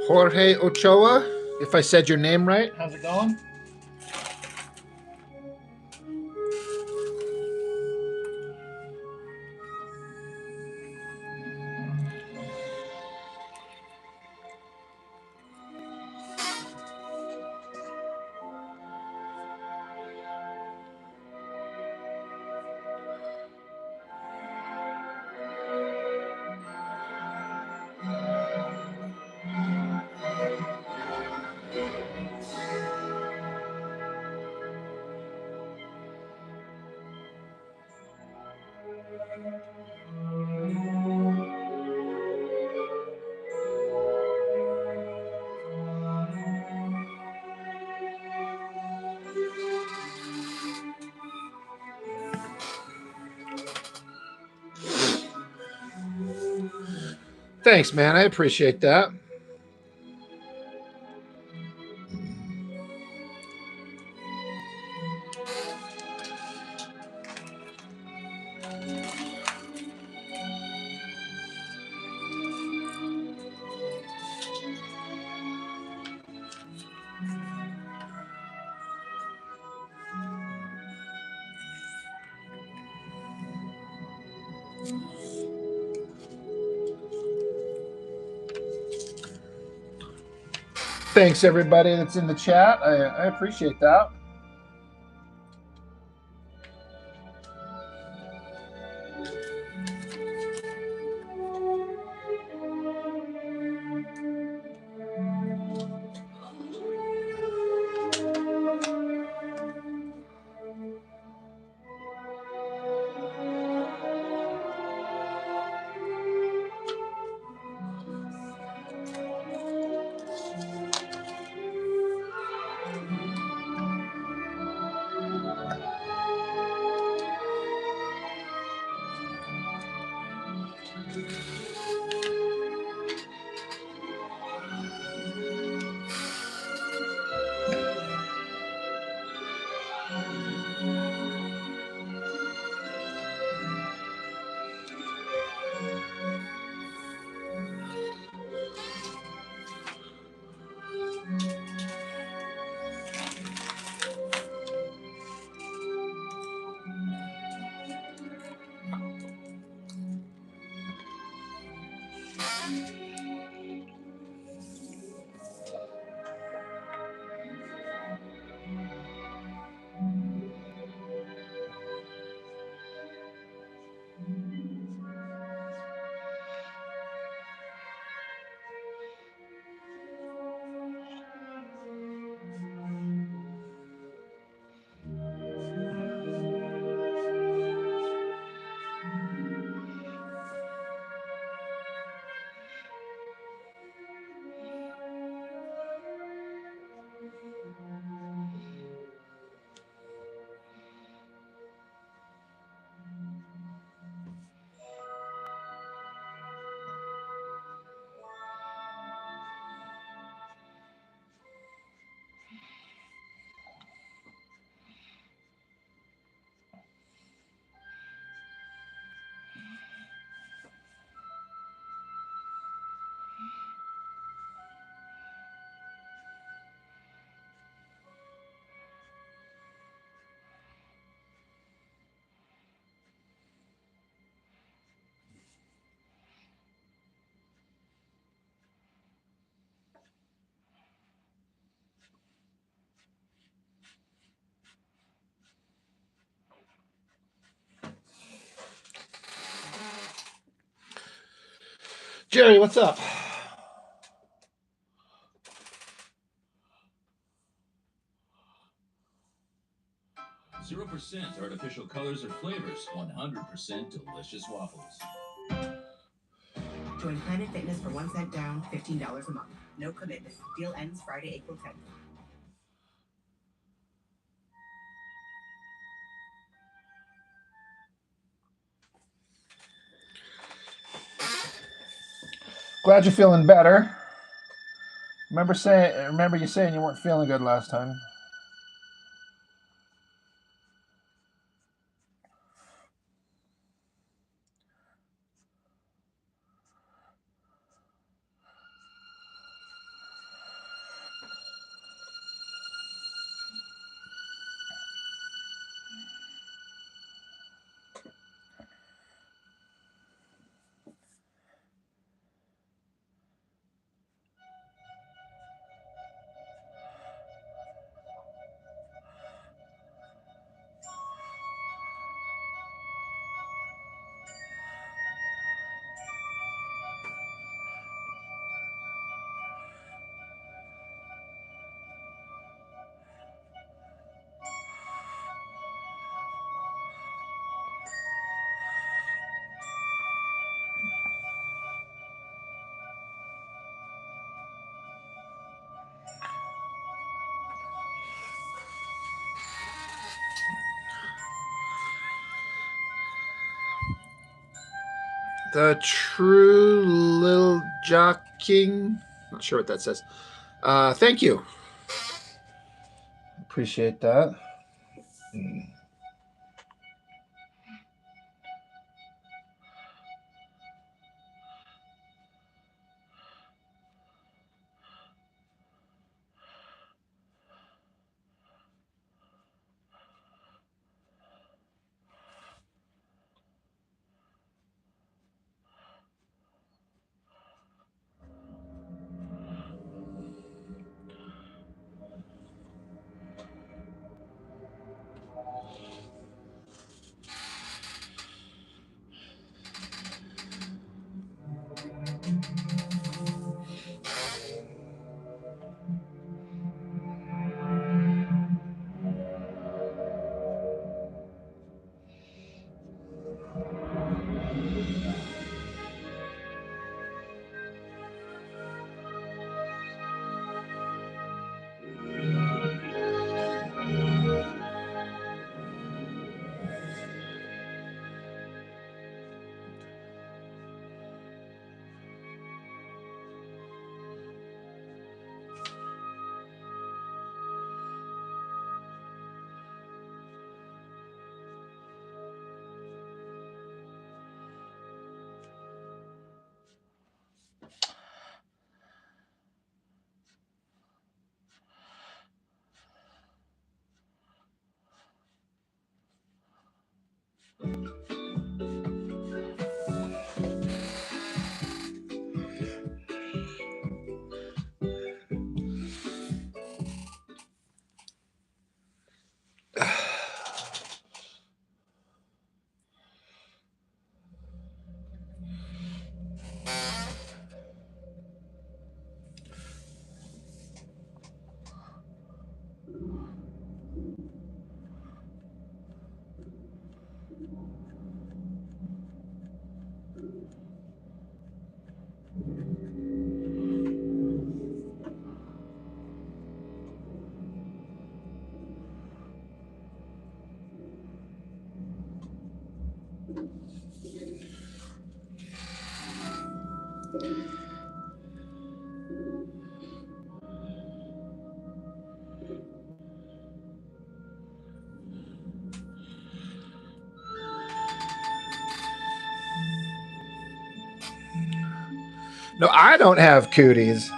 Jorge Ochoa, if I said your name right. How's it going? Thanks, man. I appreciate that. Thanks, everybody that's in the chat. I appreciate that. Jerry, what's up? %, artificial colors or flavors, 100% delicious waffles. Join Planet Fitness for 1 cent down, $15 a month. No commitment. Deal ends Friday, April 10th. Glad you're feeling better. Remember you saying you weren't feeling good last time. The True Little Jock King. Not sure what that says. Thank you. Appreciate that. No, I don't have cooties.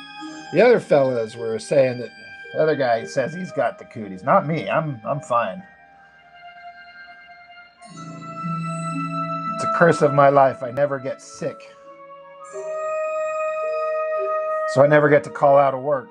The other fellas were saying that the other guy says he's got the cooties. Not me. I'm fine. It's a curse of my life. I never get sick. So I never get to call out of work.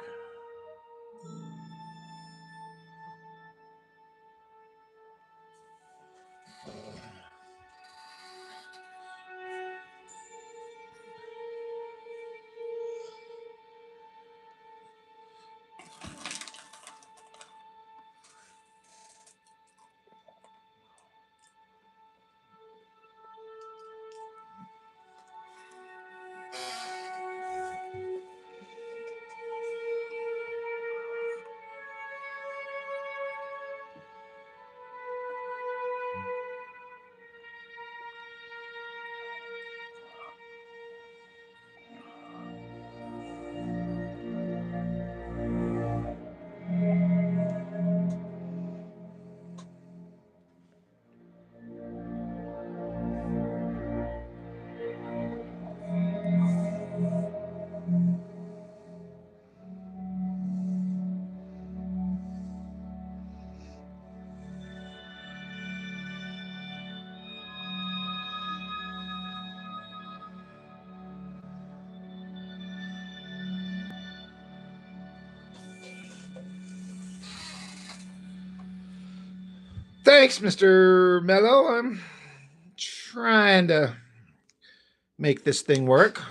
Thanks, Mr. Mello. I'm trying to make this thing work.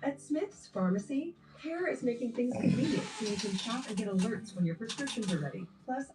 At Smith's Pharmacy, Care is making things convenient so you can shop and get alerts when your prescriptions are ready. Plus,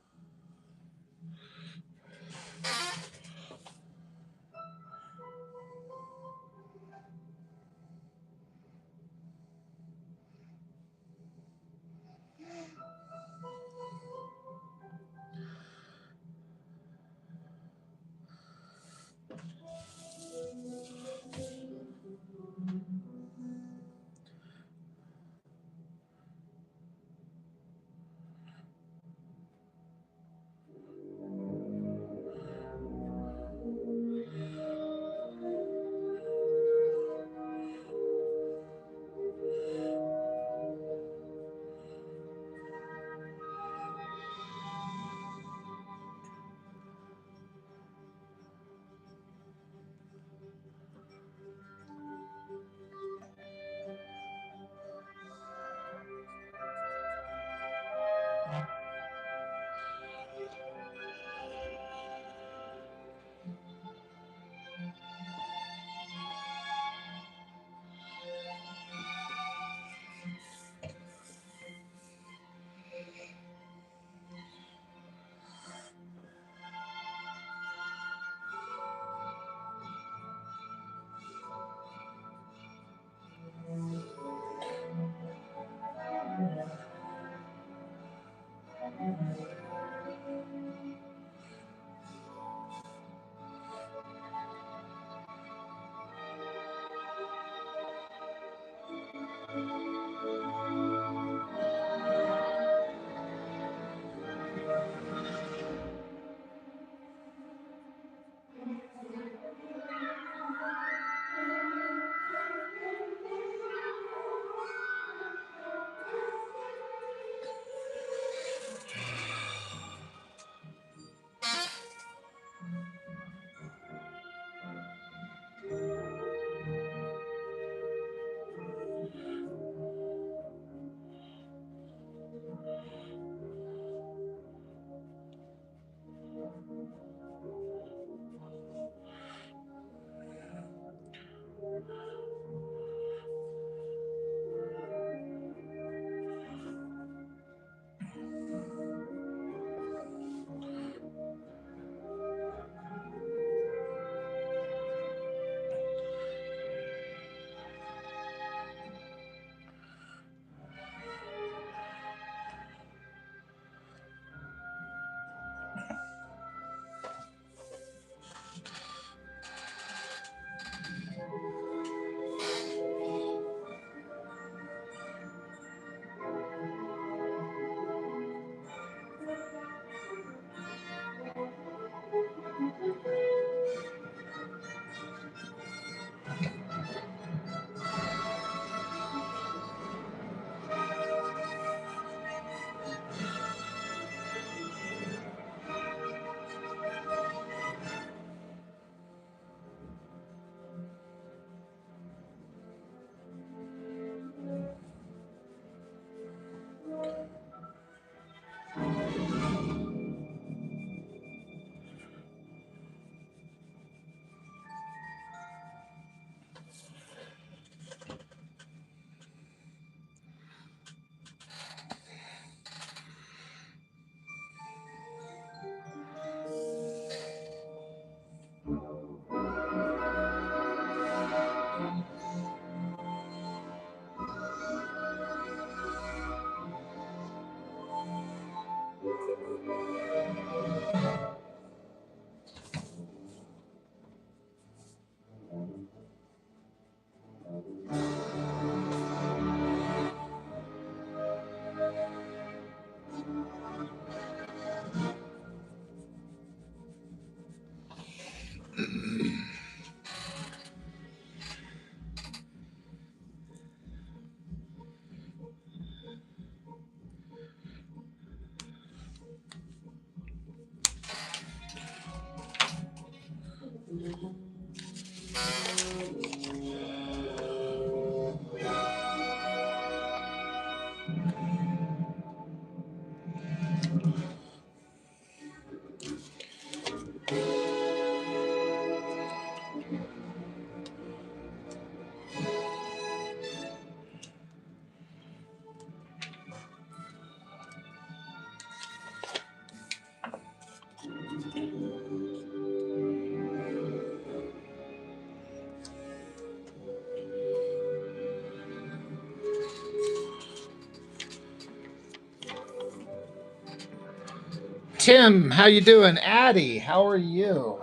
Tim, how you doing? Addie, how are you?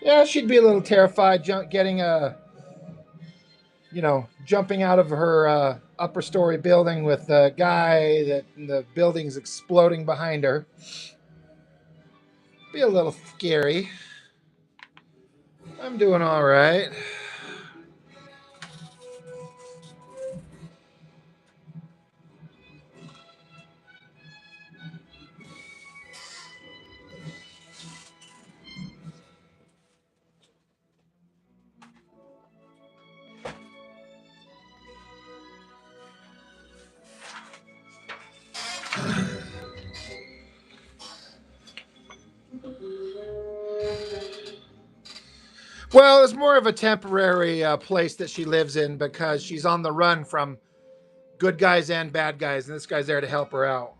Yeah, she'd be a little terrified getting jumping out of her upper story building with a guy that the building's exploding behind her. Be a little scary. I'm doing all right. Well, it's more of a temporary place that she lives in because she's on the run from good guys and bad guys, and this guy's there to help her out.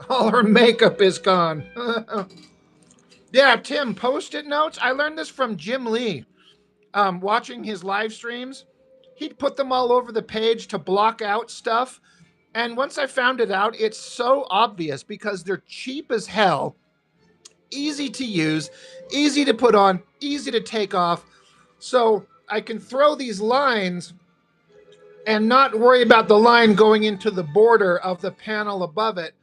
All her makeup is gone. Yeah, Tim, post-it notes. I learned this from Jim Lee. Watching his live streams, he'd put them all over the page to block out stuff. And once I found it out, it's so obvious because they're cheap as hell, easy to use, easy to put on, easy to take off. So I can throw these lines and not worry about the line going into the border of the panel above it.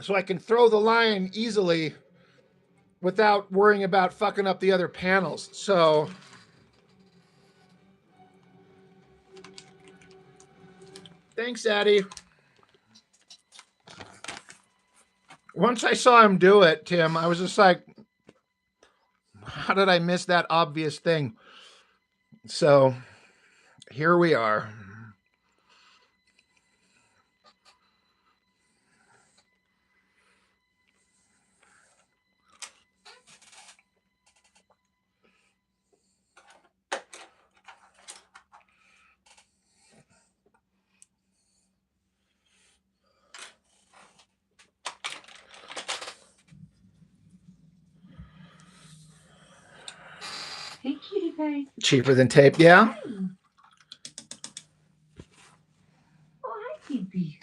So I can throw the line easily without worrying about fucking up the other panels. So thanks, Addie. Once I saw him do it, Tim, I was just like, how did I miss that obvious thing? So here we are. Hey, cutie pie. Cheaper than tape, yeah? Oh, hi, Phoebe.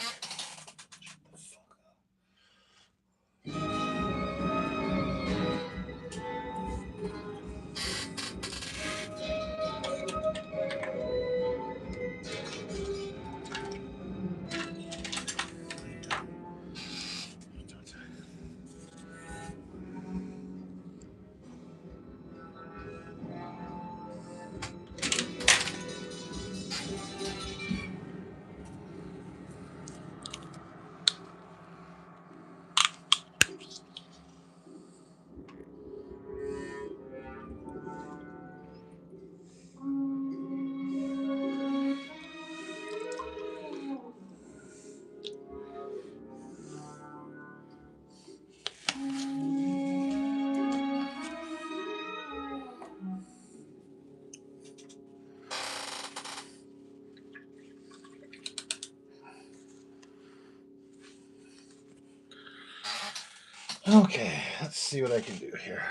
Okay, let's see what I can do here.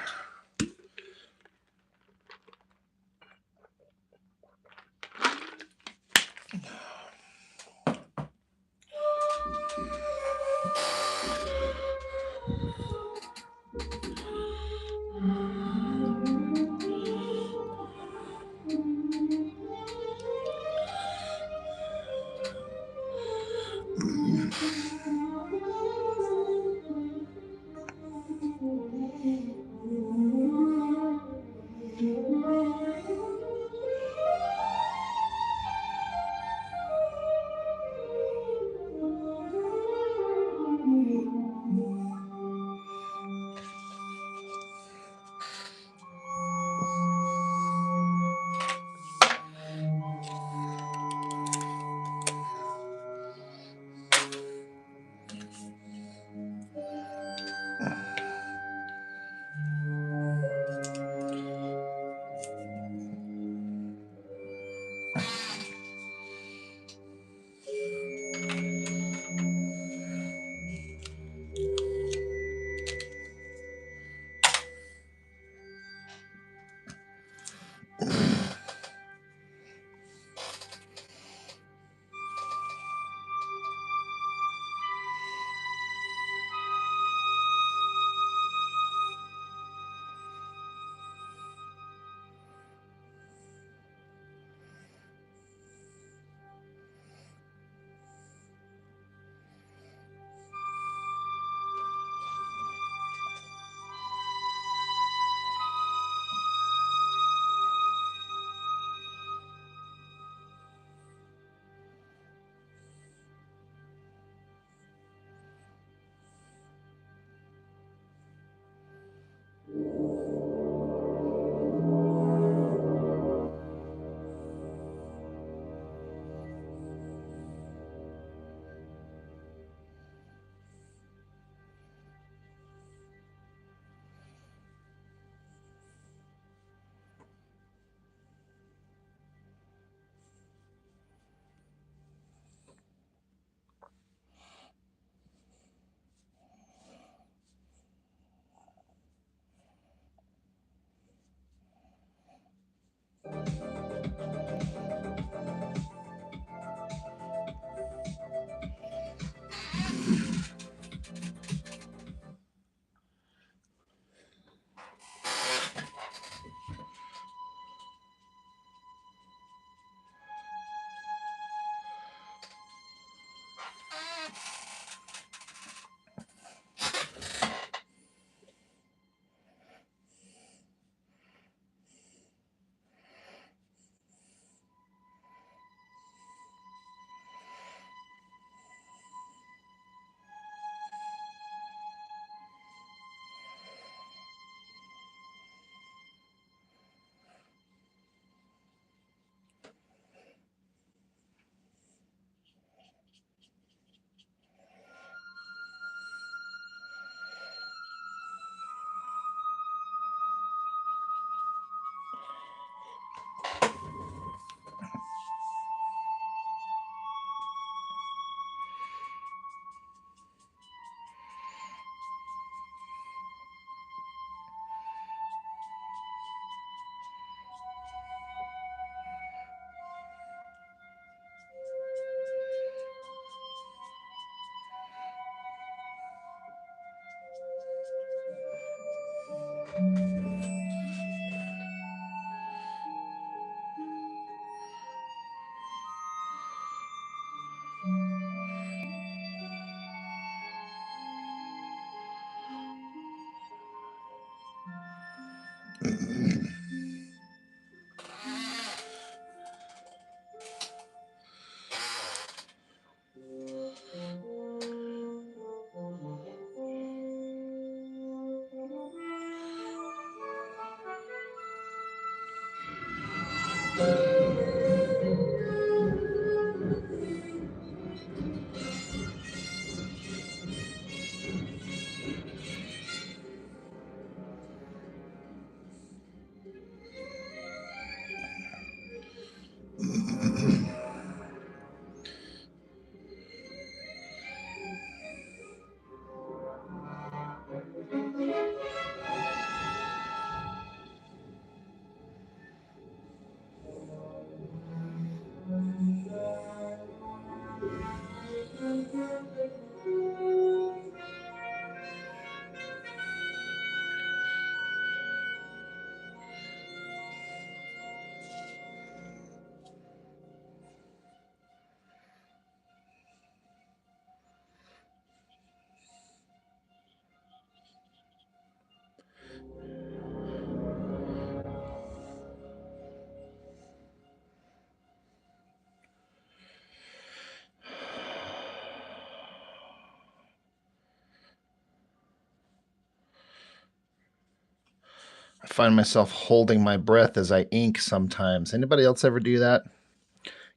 I find myself holding my breath as I ink sometimes. Anybody else ever do that?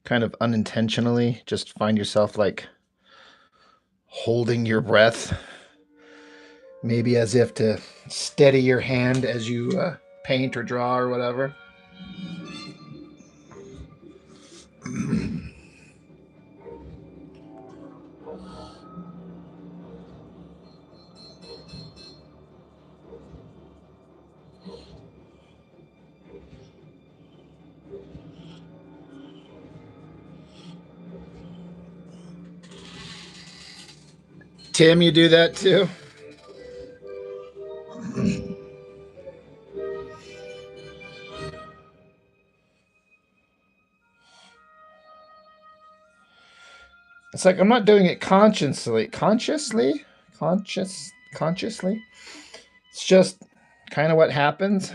Kind of unintentionally, just find yourself like holding your breath, maybe as if to steady your hand as you paint or draw or whatever. Tim, you do that too? It's like I'm not doing it consciously. It's just kind of what happens.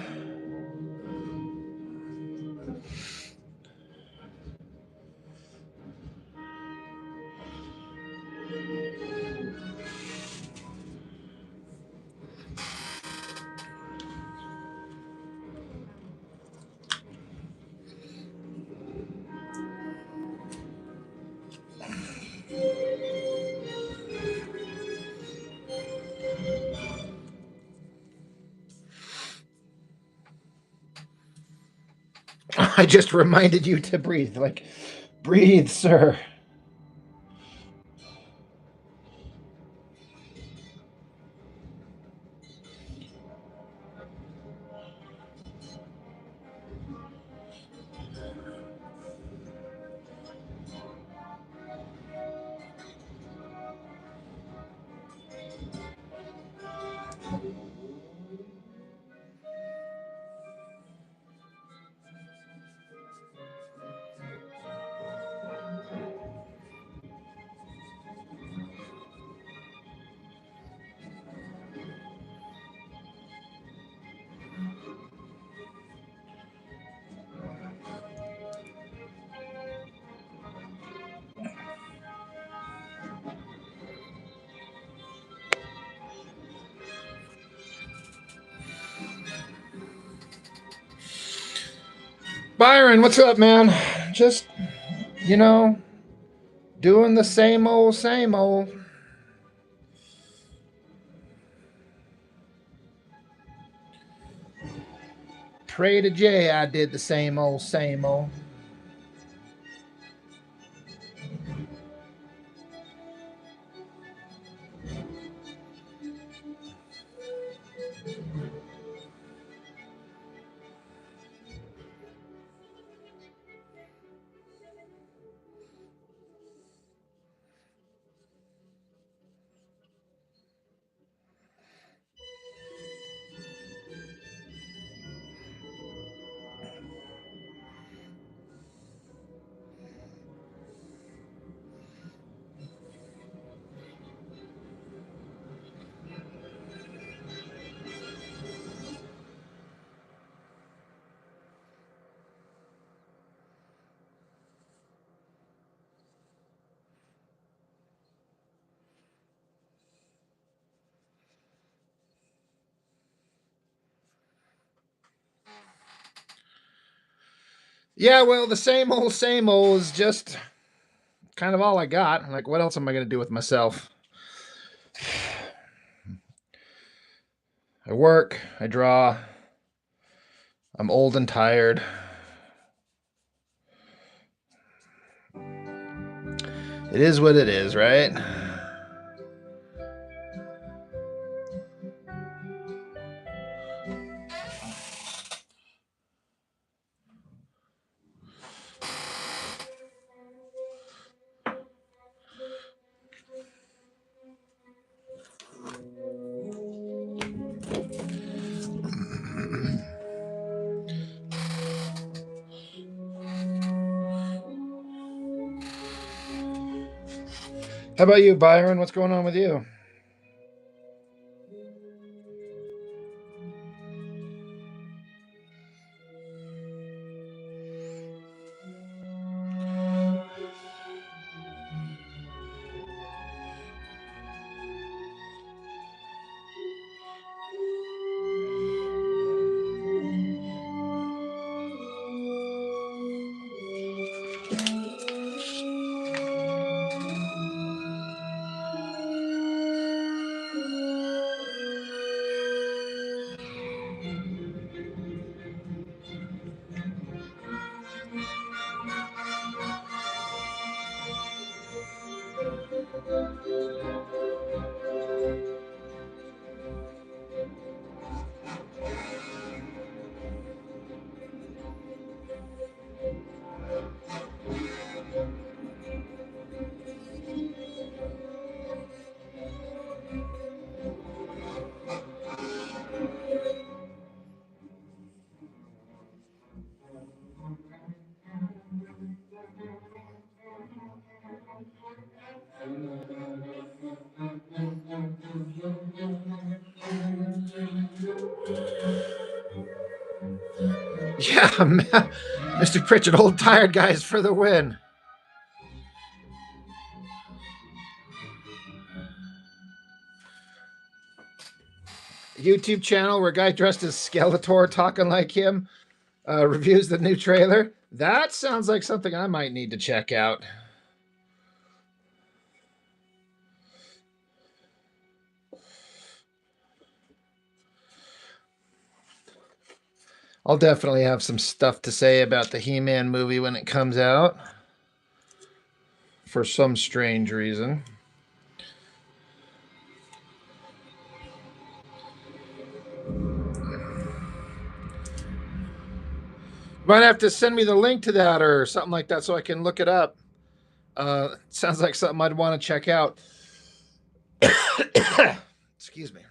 I just reminded you to breathe. Like, breathe, sir. Byron, what's up, man? Just, you know, doing the same old, same old. Pray to Jay, I did the same old, same old. Yeah, well, the same old is just kind of all I got. Like, what else am I going to do with myself? I work, I draw, I'm old and tired. It is what it is, right? How about you, Byron? What's going on with you? Yeah, Mr. Pritchard, old tired guys for the win. YouTube channel where a guy dressed as Skeletor talking like him reviews the new trailer. That sounds like something I might need to check out. I'll definitely have some stuff to say about the He-Man movie when it comes out. For some strange reason. You might have to send me the link to that or something like that so I can look it up. Sounds like something I'd want to check out. Excuse me.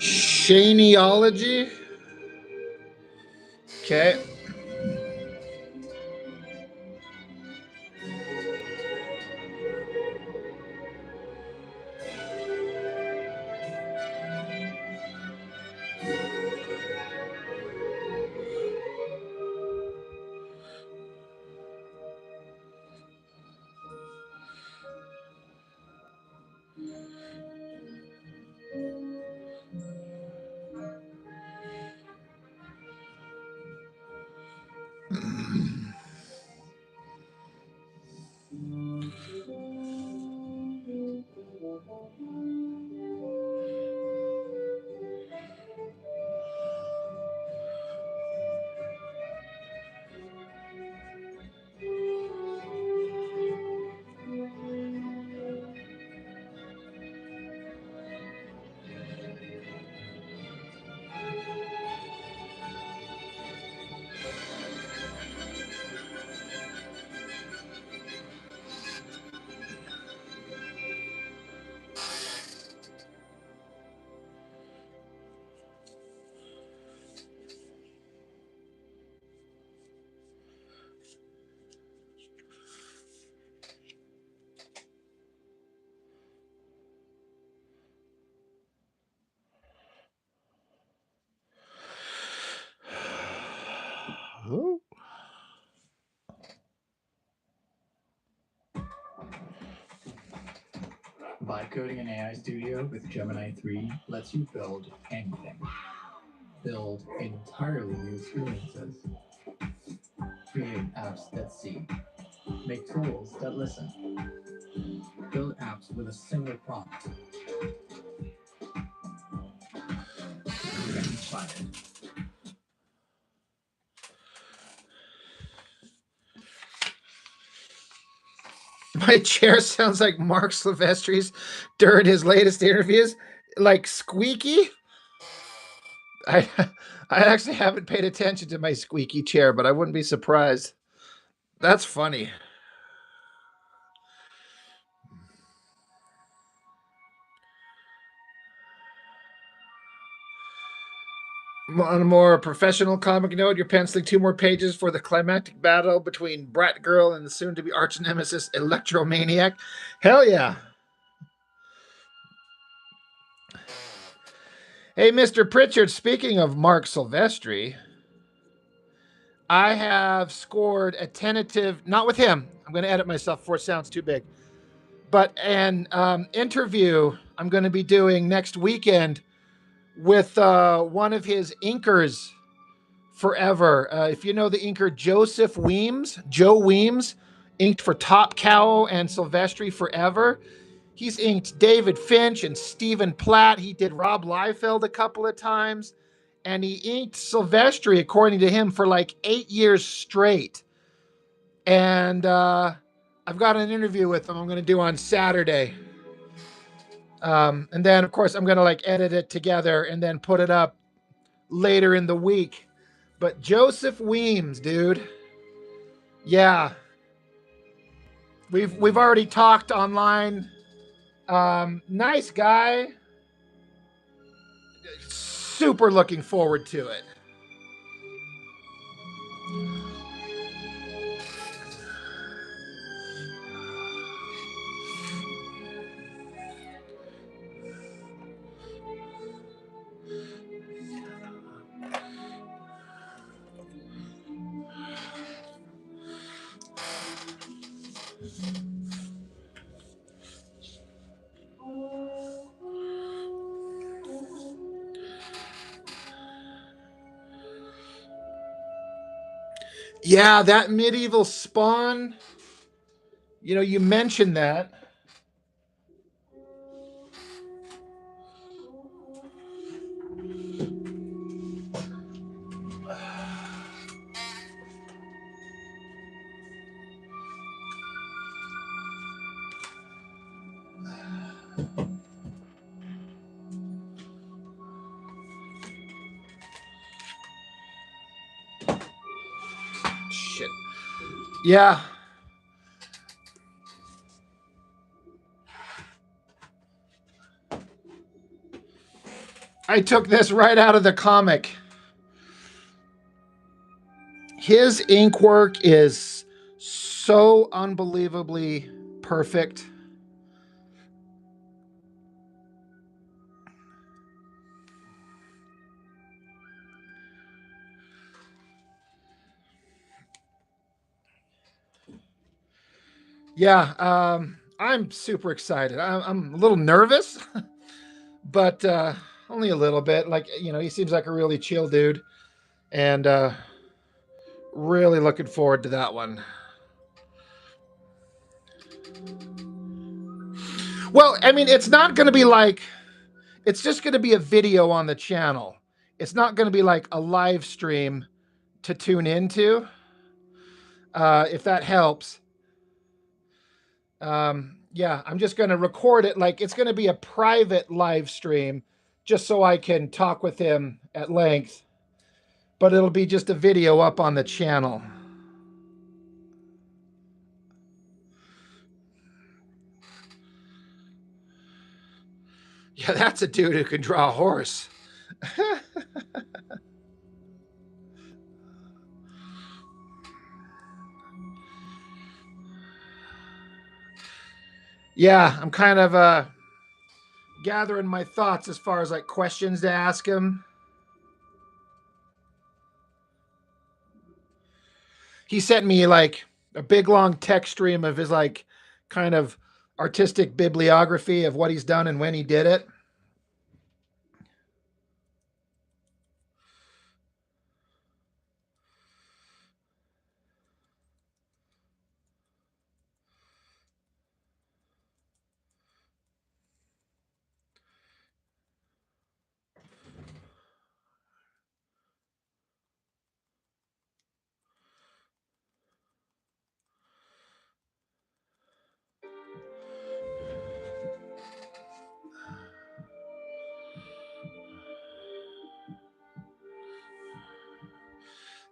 Shaneology. Okay. Oh. Vibe coding in AI Studio with Gemini 3 lets you build anything. Build entirely new experiences. Create apps that see. Make tools that listen. Build apps with a single prompt. Get inspired. My chair sounds like Mark Silvestri's during his latest interviews, like squeaky. I I actually haven't paid attention to my squeaky chair, but I wouldn't be surprised. That's funny. On a more professional comic note, you're penciling 2 more pages for the climactic battle between Brat Girl and the soon-to-be arch nemesis Electromaniac. Hell yeah. Hey, Mr. Pritchard, speaking of Mark Silvestri, I have scored a tentative, not with him. I'm going to edit myself before it sounds too big, but an interview I'm going to be doing next weekend with one of his inkers forever. If you know the inker Joseph Weems, Joe Weems, inked for Top Cow and Silvestri forever. He's inked David Finch and Stephen Platt. He did Rob Liefeld a couple of times. And he inked Silvestri, according to him, for like 8 years straight. And I've got an interview with him I'm going to do on Saturday. And then, of course, I'm going to like edit it together and then put it up later in the week. But Joseph Weems, dude. Yeah. We've already talked online. Nice guy. Super looking forward to it. Yeah, that medieval Spawn. You know, you mentioned that. Shit. Yeah. I took this right out of the comic. His ink work is so unbelievably perfect. Yeah, I'm super excited. I'm a little nervous, but only a little bit. Like, you know, he seems like a really chill dude, and really looking forward to that one. Well, I mean, it's not going to be like, it's just going to be a video on the channel. It's not going to be like a live stream to tune into, if that helps. Yeah, I'm just going to record it. Like, it's going to be a private live stream just so I can talk with him at length, but it'll be just a video up on the channel. Yeah, that's a dude who can draw a horse. Yeah, I'm kind of gathering my thoughts as far as like questions to ask him. He sent me like a big long text stream of his like kind of artistic bibliography of what he's done and when he did it.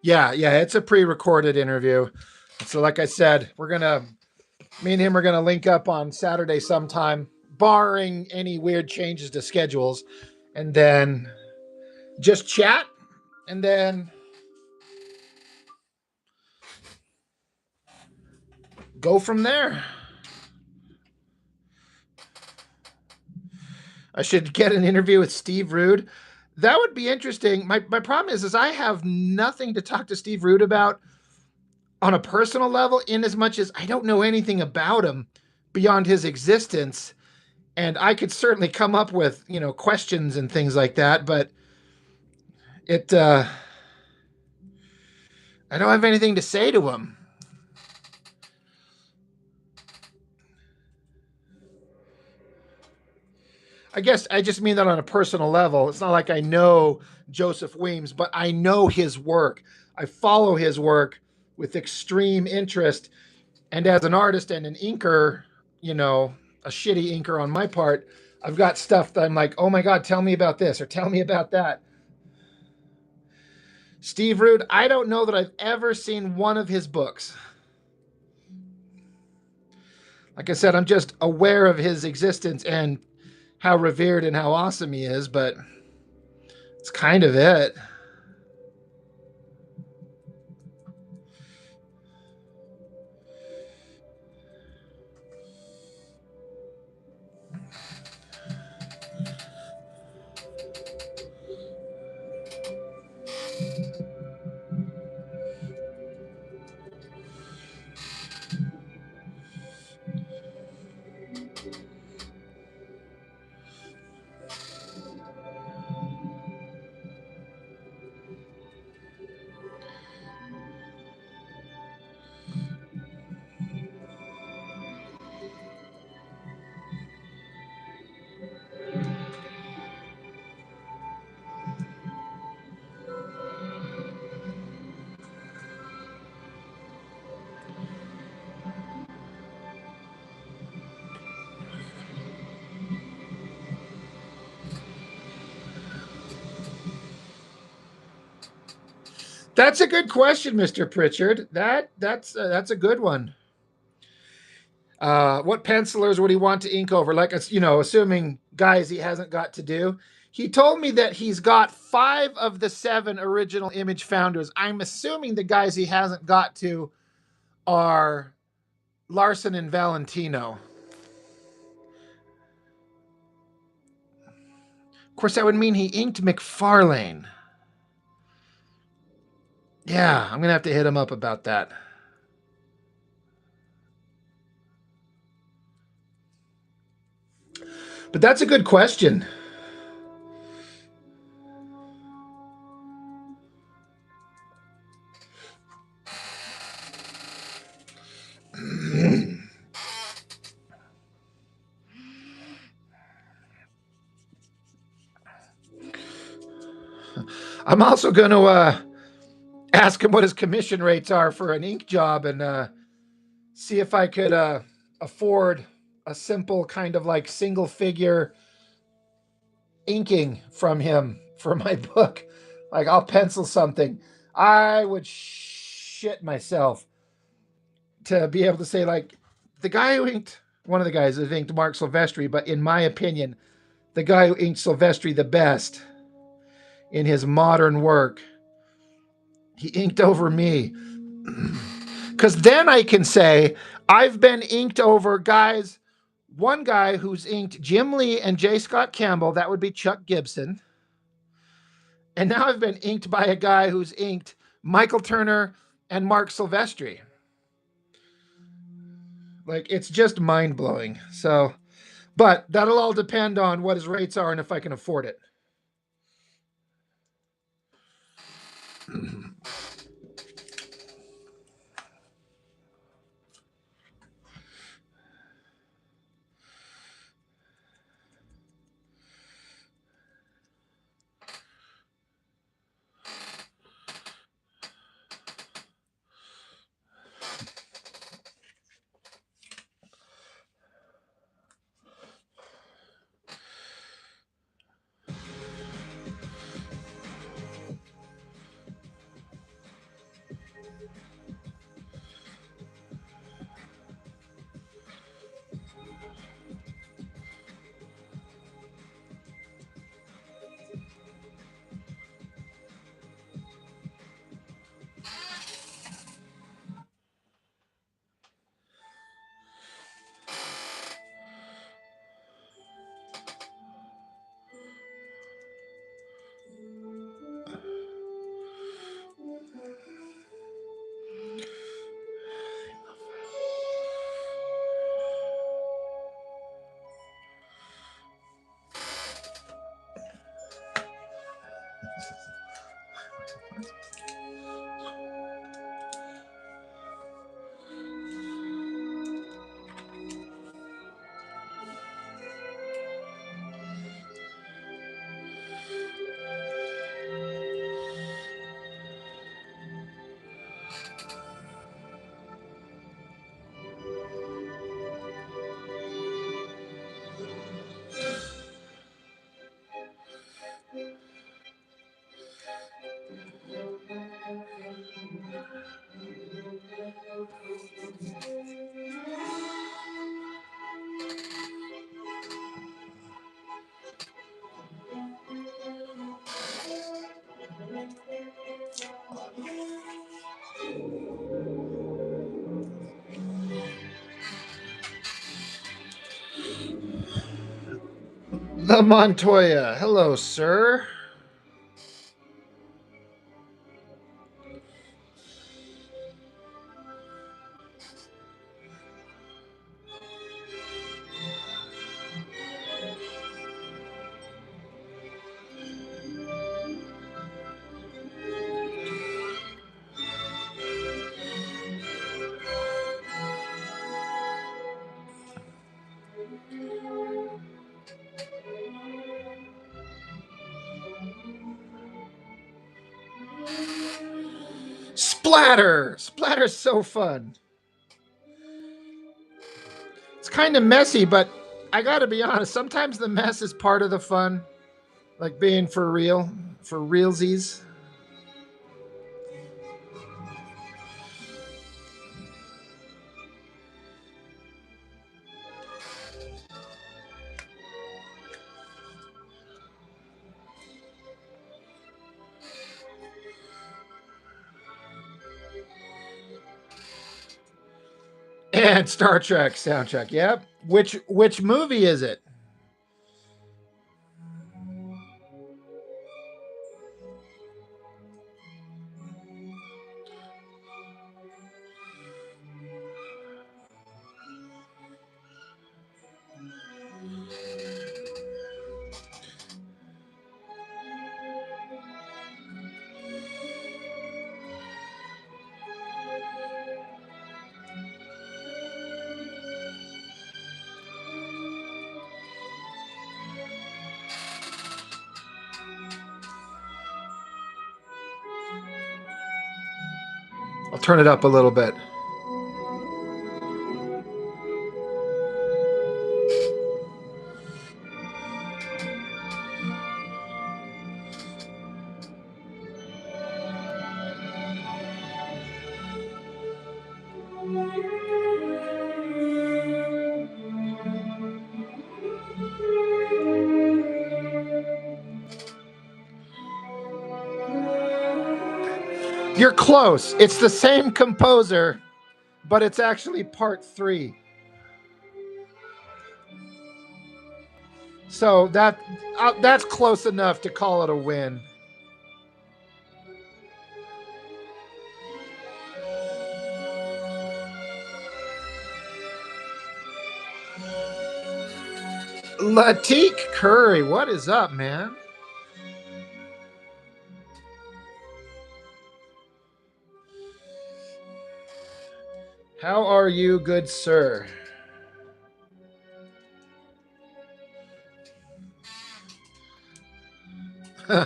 Yeah, it's a pre-recorded interview. So like I said, me and him are gonna link up on Saturday sometime, barring any weird changes to schedules, and then just chat, and then go from there. I should get an interview with Steve Rude. That would be interesting. My problem is I have nothing to talk to Steve Rude about on a personal level, in as much as I don't know anything about him beyond his existence. And I could certainly come up with, you know, questions and things like that, but I don't have anything to say to him. I guess I just mean that on a personal level. It's not like I know Joseph Weems, but I know his work. I follow his work with extreme interest. And as an artist and an inker, you know, a shitty inker on my part, I've got stuff that I'm like, oh my God, tell me about this or tell me about that. Steve Rude, I don't know that I've ever seen one of his books. Like I said, I'm just aware of his existence and how revered and how awesome he is, but it's kind of it. That's a good question, Mr. Pritchard. That's a good one. What pencilers would he want to ink over? Like, you know, assuming guys he hasn't got to do. He told me that he's got 5 of the 7 original Image founders. I'm assuming the guys he hasn't got to are Larson and Valentino. Of course, that would mean he inked McFarlane. Yeah, I'm going to have to hit him up about that. But that's a good question. I'm also going to ask him what his commission rates are for an ink job and see if I could afford a simple kind of like single figure inking from him for my book. Like I'll pencil something. I would shit myself to be able to say like the guy who inked, one of the guys who inked Mark Silvestri, but in my opinion, the guy who inked Silvestri the best in his modern work, he inked over me. Because then I can say I've been inked over guys. One guy who's inked Jim Lee and J. Scott Campbell, that would be Chuck Gibson. And now I've been inked by a guy who's inked Michael Turner and Mark Silvestri. Like, it's just mind-blowing. So, but that'll all depend on what his rates are and if I can afford it. The Montoya. Hello, sir. Splatter! Splatter's so fun. It's kind of messy, but I gotta be honest, sometimes the mess is part of the fun. Like being for real, for realsies. And Star Trek soundtrack. Yep. Which movie is it? I'll turn it up a little bit. You're close. It's the same composer, but it's actually part 3. So that's close enough to call it a win. Latik Curry, what is up, man? How are you, good sir?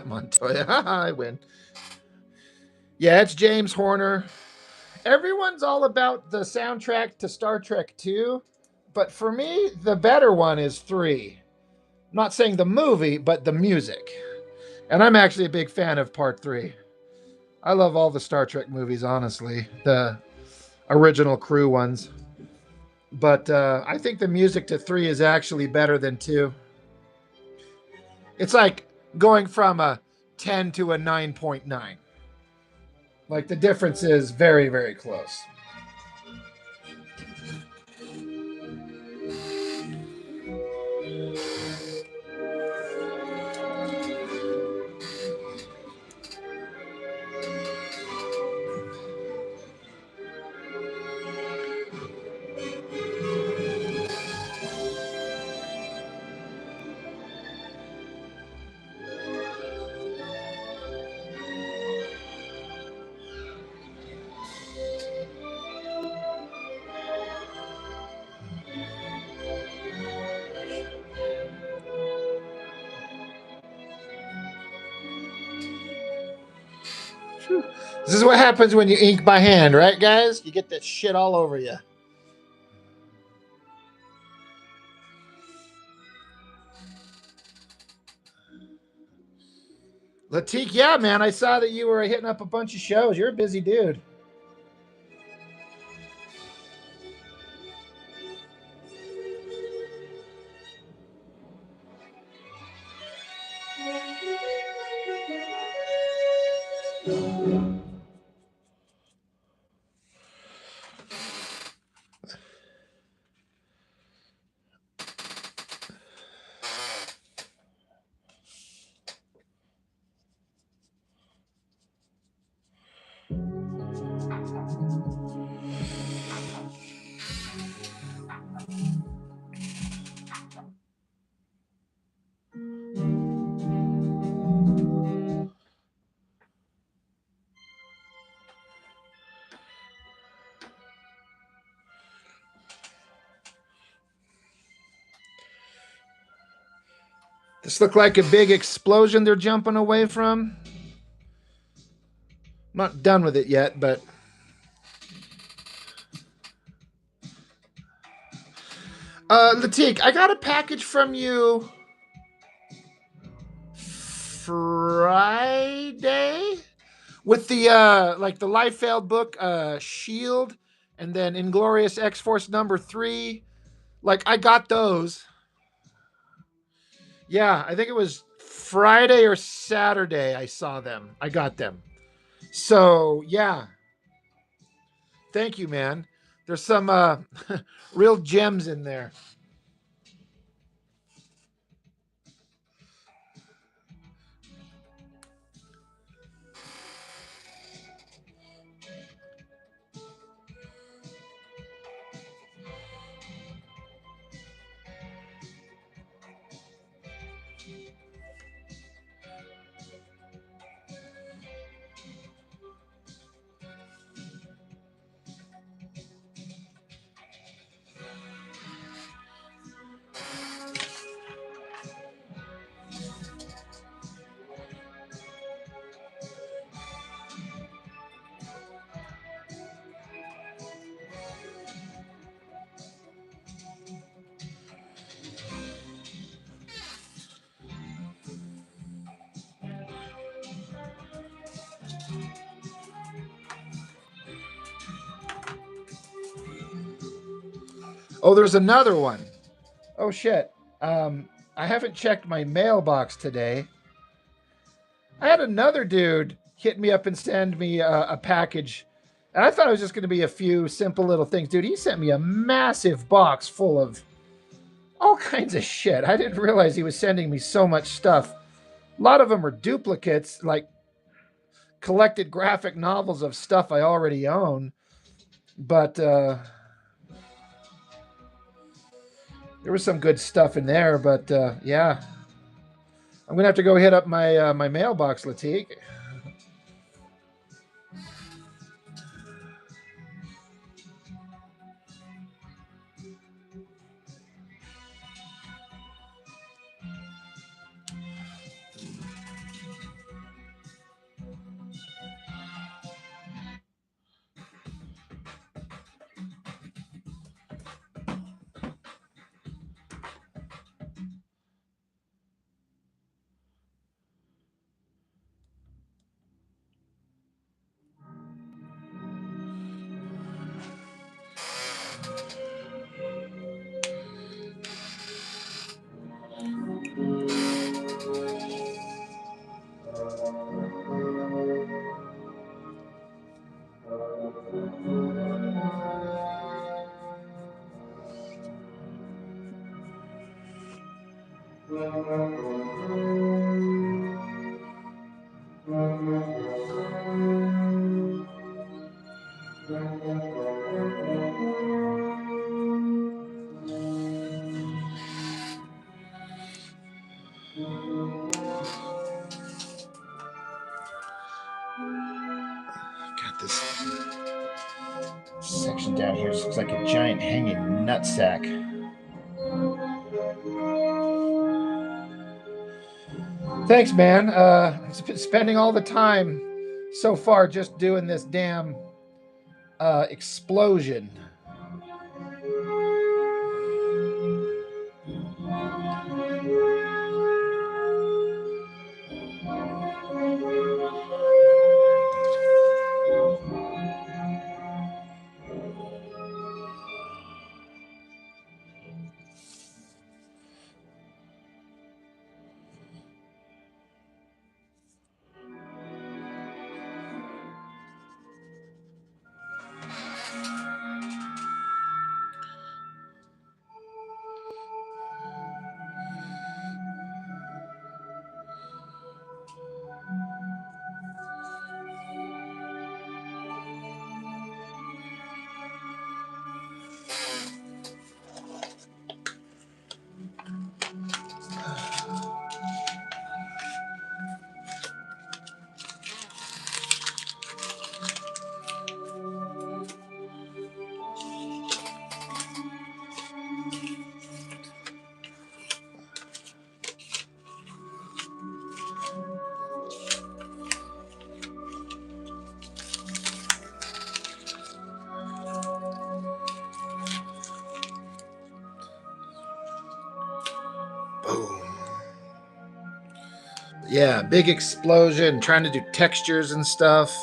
Montoya, I win. Yeah, it's James Horner. Everyone's all about the soundtrack to Star Trek 2, but for me, the better one is 3. I'm not saying the movie, but the music. And I'm actually a big fan of part 3. I love all the Star Trek movies, honestly. The original crew ones. But I think the music to 3 is actually better than 2. It's like going from a 10 to a 9.9. Like the difference is very, very close. This is what happens when you ink by hand, right, guys? You get that shit all over you. Latik, yeah, man, I saw that you were hitting up a bunch of shows. You're a busy dude. This looked like a big explosion they're jumping away from. I'm not done with it yet, but... Latik, I got a package from you Friday with the like the Liefeld book, Shield, and then Inglorious X-Force number 3. Like, I got those. Yeah, I think it was Friday or Saturday I saw them. I got them. So, yeah. Thank you, man. There's some real gems in there. Oh, there's another one. Oh shit. I haven't checked my mailbox today. I had another dude hit me up and send me a package, and I thought it was just going to be a few simple little things. Dude, he sent me a massive box full of all kinds of shit. I didn't realize he was sending me so much stuff. A lot of them are duplicates, like collected graphic novels of stuff I already own. But there was some good stuff in there. But yeah, I'm gonna have to go hit up my my mailbox, Latique. Got this section down here. Looks like a giant hanging nutsack. Thanks, man. Spending all the time so far just doing this damn explosion. Boom. Yeah, big explosion, trying to do textures and stuff.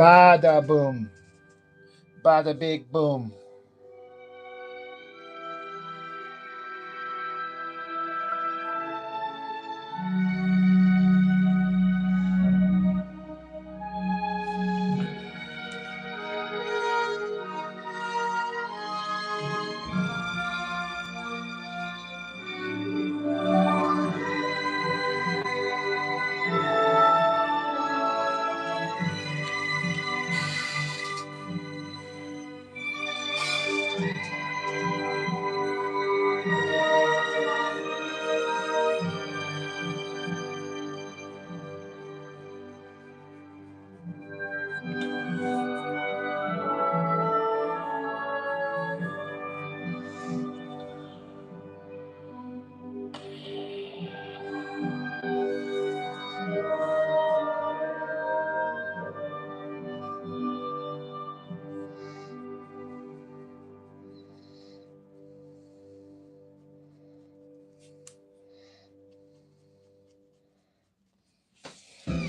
Bada boom. Bada big boom.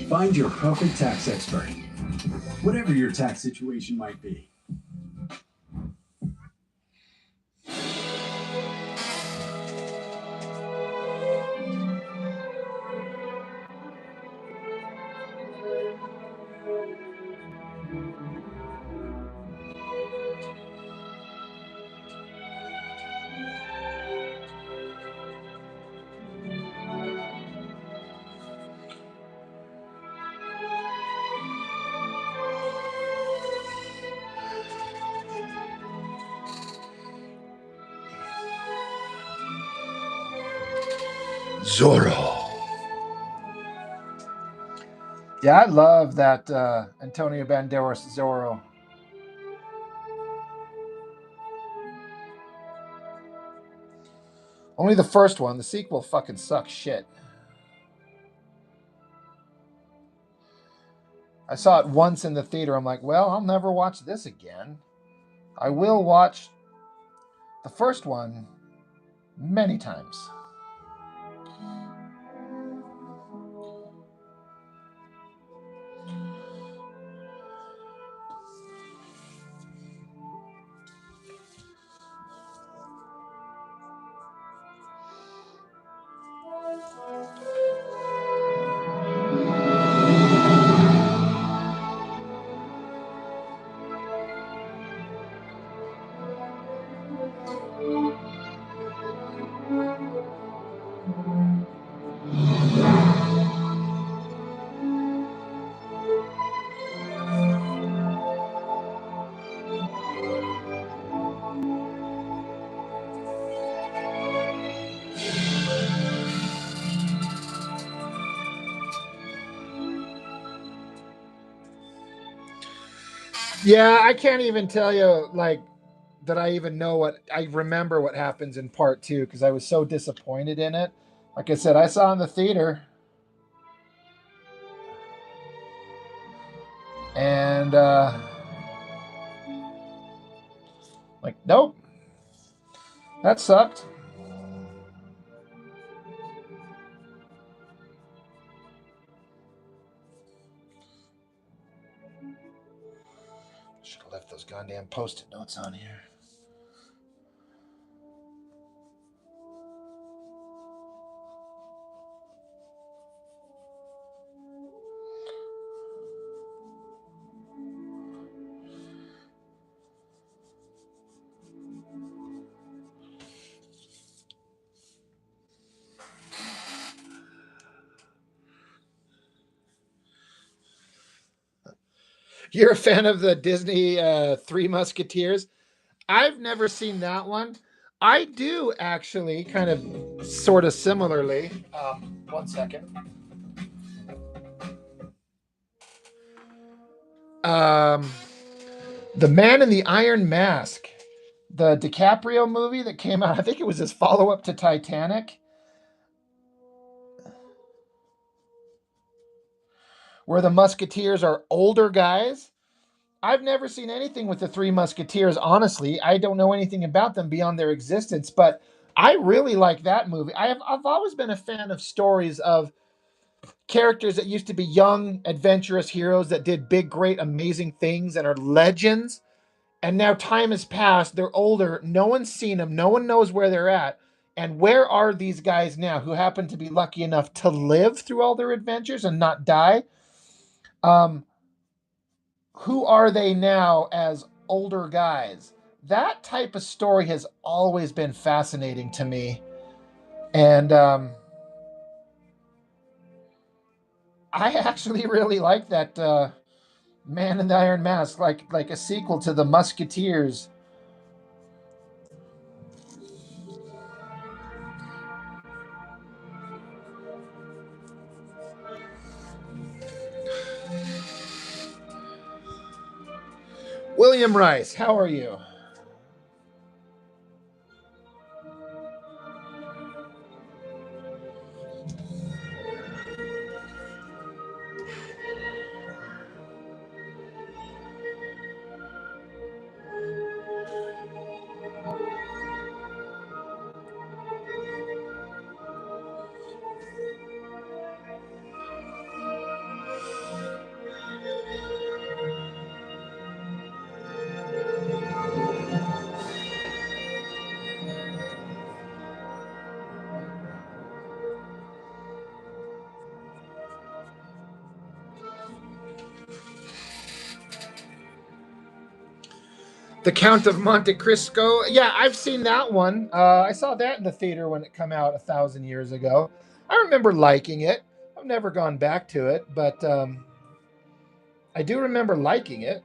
Find your perfect tax expert, whatever your tax situation might be. Zorro. Yeah, I love that Antonio Banderas Zorro. Only the first one. The sequel fucking sucks shit. I saw it once in the theater. I'm like, well, I'll never watch this again. I will watch the first one many times. Yeah, I can't even tell you like that I even know what I remember what happens in part 2 because I was so disappointed in it. Like I said, I saw it in the theater. And like, nope. That sucked. Should have left those goddamn post-it notes on here. You're a fan of the Disney Three Musketeers? I've never seen that one. I do actually, kind of, sort of similarly. One second. The Man in the Iron Mask, the DiCaprio movie that came out. I think it was his follow-up to Titanic, where the Musketeers are older guys. I've never seen anything with the Three Musketeers, honestly. I don't know anything about them beyond their existence, but I really like that movie. I've always been a fan of stories of characters that used to be young, adventurous heroes that did big, great, amazing things and are legends. And now time has passed. They're older. No one's seen them. No one knows where they're at. And where are these guys now who happen to be lucky enough to live through all their adventures and not die? Who are they now as older guys? That type of story has always been fascinating to me. And I actually really like that Man in the Iron Mask, like a sequel to the Musketeers. William Rice, how are you? The Count of Monte Cristo. Yeah, I've seen that one. I saw that in the theater when it came out 1,000 years ago. I remember liking it. I've never gone back to it, but I do remember liking it.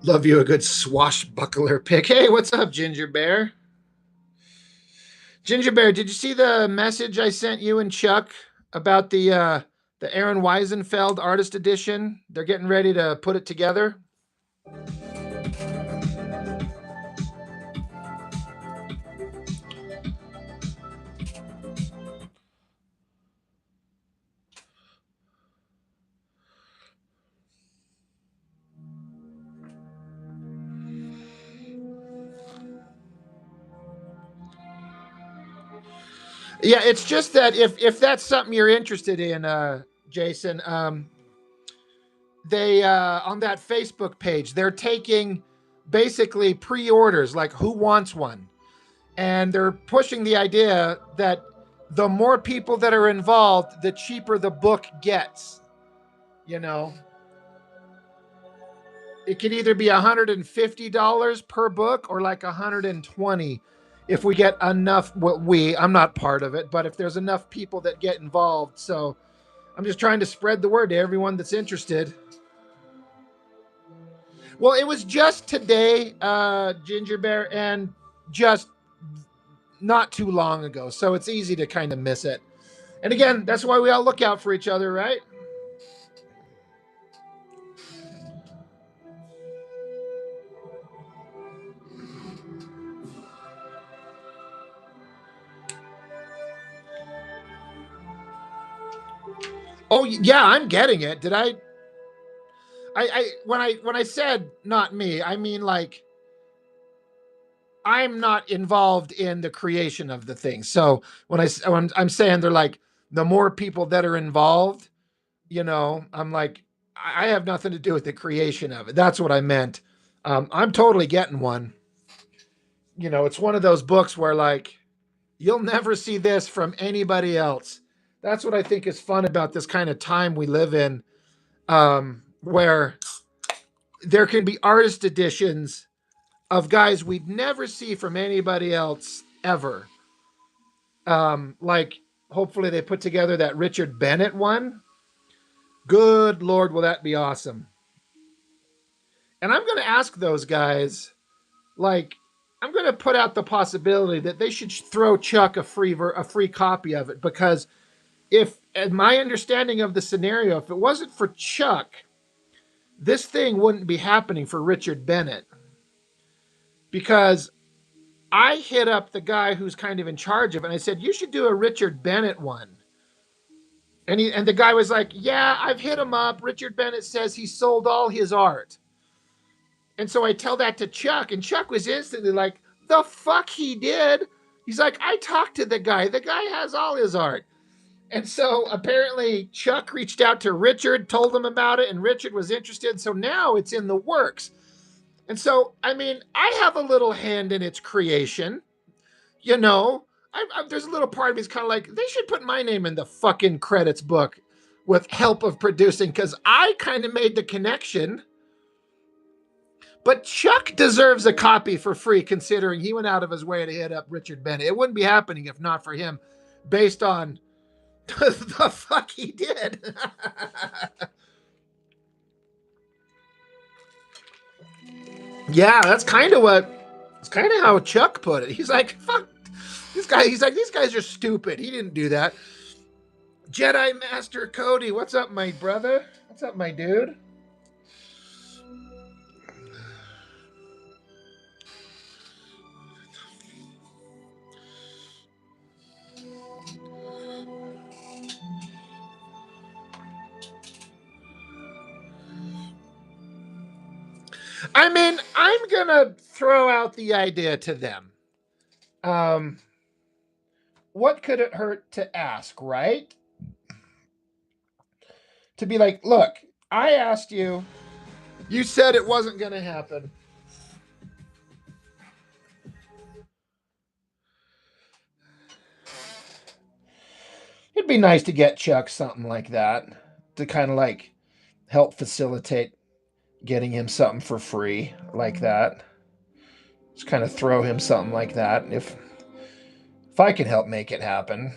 Love you a good swashbuckler pick. Hey, what's up, Ginger Bear? Ginger Bear, did you see the message I sent you and Chuck about the Aaron Weisenfeld Artist Edition? They're getting ready to put it together. Yeah, it's just that if that's something you're interested in, Jason, they on that Facebook page, they're taking basically pre-orders, like who wants one, and they're pushing the idea that the more people that are involved, the cheaper the book gets. You know, it could either be $150 per book or like $120 if we get enough. I'm not part of it, but if there's enough people that get involved. So I'm just trying to spread the word to everyone that's interested. Well, it was just today, Ginger Bear, and just not too long ago. So it's easy to kind of miss it. And again, that's why we all look out for each other, right? Oh yeah, I'm getting it. Did I when I said not me, I mean like I'm not involved in the creation of the thing. So when I'm saying they're like the more people that are involved, you know, I'm like I have nothing to do with the creation of it. That's what I meant. I'm totally getting one. You know, it's one of those books where like you'll never see this from anybody else. That's what I think is fun about this kind of time we live in, where there can be artist editions of guys we'd never see from anybody else ever. Like hopefully they put together that Richard Bennett one. Good Lord, will that be awesome? And I'm going to ask those guys, like, I'm going to put out the possibility that they should throw Chuck a free copy of it, because if, in my understanding of the scenario, if it wasn't for Chuck, this thing wouldn't be happening for Richard Bennett. Because I hit up the guy who's kind of in charge of it, and I said, you should do a Richard Bennett one. And the guy was like, yeah, I've hit him up. Richard Bennett says he sold all his art. And so I tell that to Chuck, and Chuck was instantly like, the fuck he did? He's like, I talked to the guy. The guy has all his art. And so apparently Chuck reached out to Richard, told him about it, and Richard was interested. So now it's in the works. And so, I mean, I have a little hand in its creation. You know, there's a little part of me is kind of like, they should put my name in the fucking credits book with help of producing, because I kind of made the connection. But Chuck deserves a copy for free, considering he went out of his way to hit up Richard Bennett. It wouldn't be happening if not for him, based on the fuck he did. Yeah, that's kind of how Chuck put it. He's like, fuck this guy. He's like, these guys are stupid. He didn't do that. Jedi Master Cody, what's up, my brother? What's up, my dude? I mean, I'm going to throw out the idea to them. What could it hurt to ask, right? To be like, look, I asked you. You said it wasn't going to happen. It'd be nice to get Chuck something like that to kind of like help facilitate getting him something for free like that. Just kind of throw him something like that if I can help make it happen.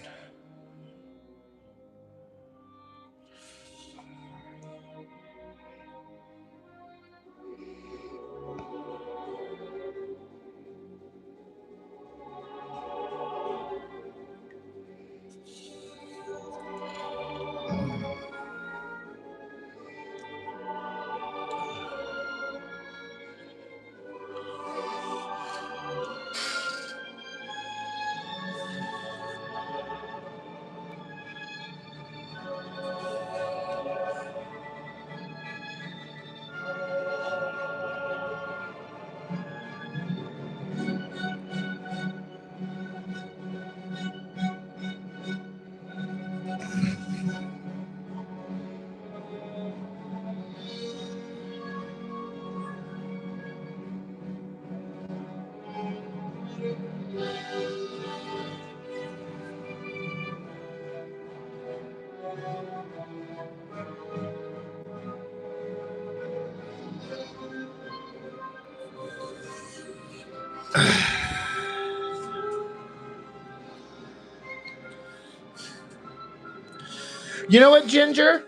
You know what, Ginger?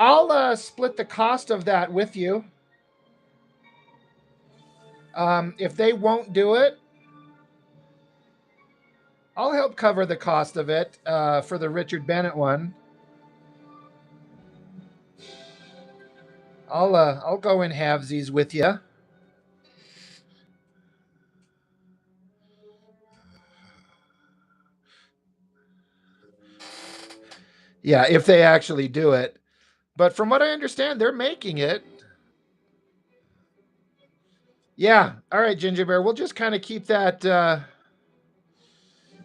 I'll split the cost of that with you. If they won't do it, I'll help cover the cost of it for the Richard Bennett one. I'll go in halvesies with you. Yeah, if they actually do it. But from what I understand, they're making it. Yeah. All right, Ginger Bear. We'll just kind of keep that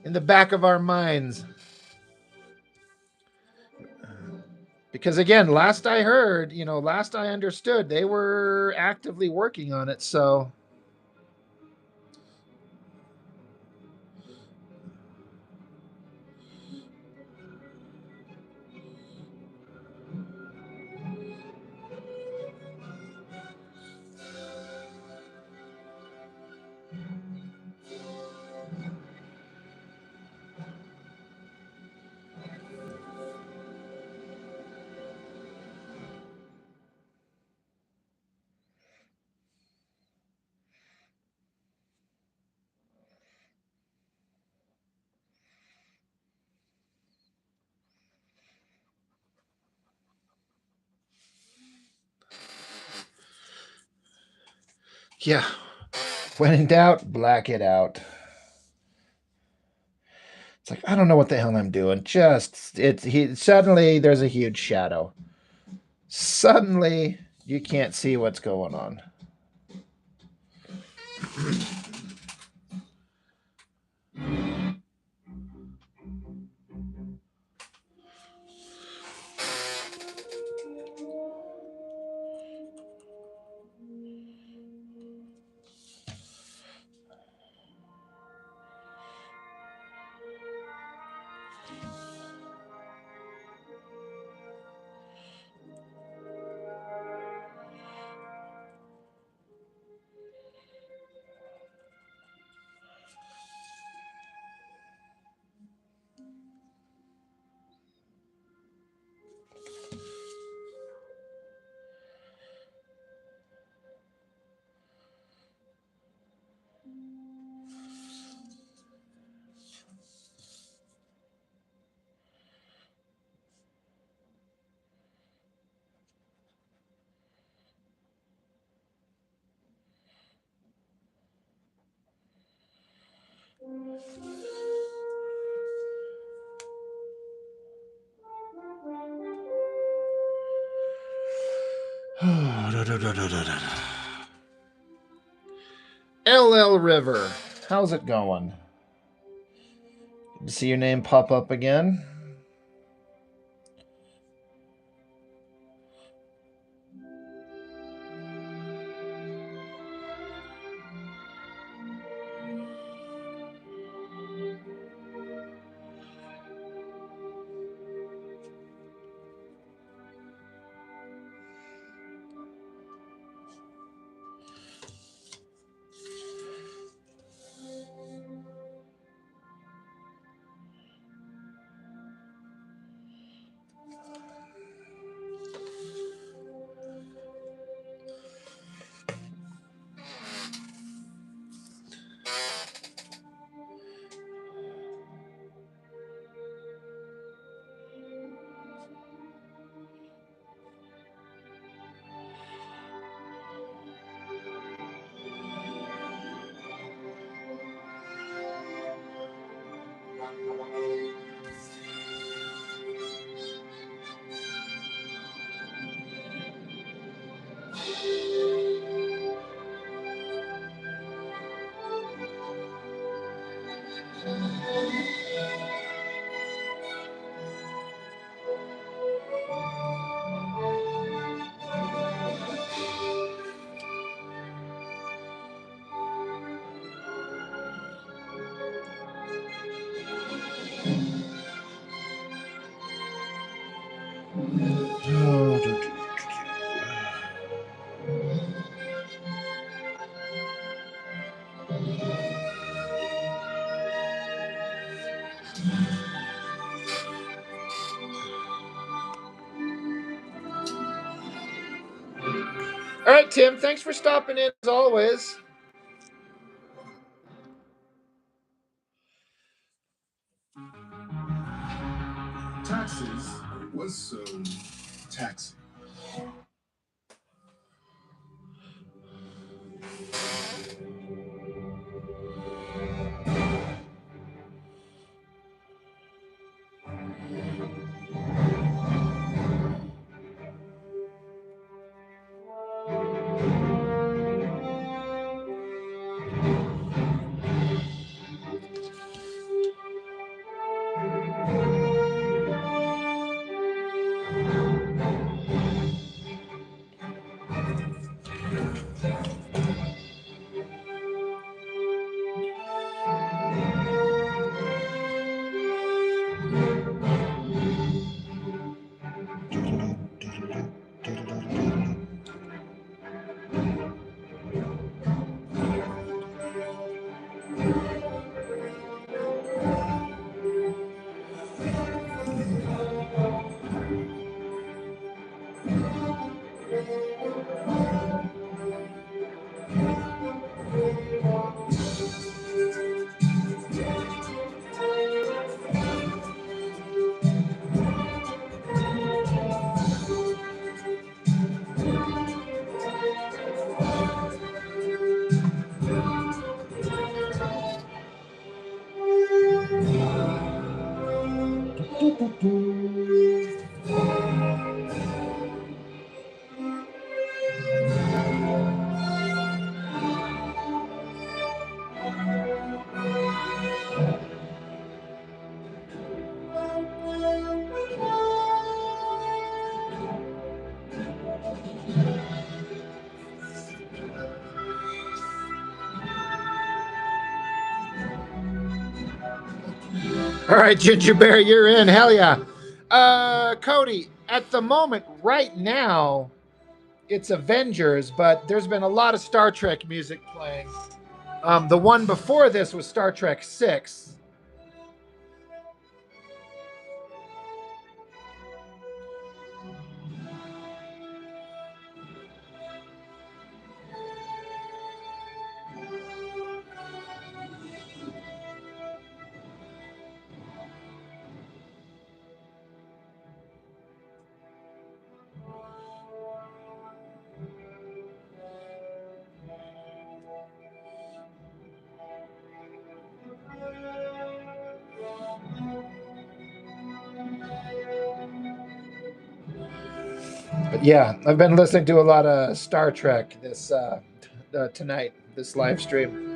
in the back of our minds. Because again, last I heard, last I understood, they were actively working on it. So. Yeah. When in doubt, black it out. It's like, I don't know what the hell I'm doing. Suddenly there's a huge shadow. Suddenly you can't see what's going on. LL River, how's it going? Good to see your name pop up again. All right, Tim, thanks for stopping in as always. Taxes was so taxing. All right, Ginger Bear, you're in. Hell yeah. Cody, at the moment, right now, it's Avengers, but there's been a lot of Star Trek music playing. The one before this was Star Trek 6. But yeah, I've been listening to a lot of Star Trek this tonight, this live stream.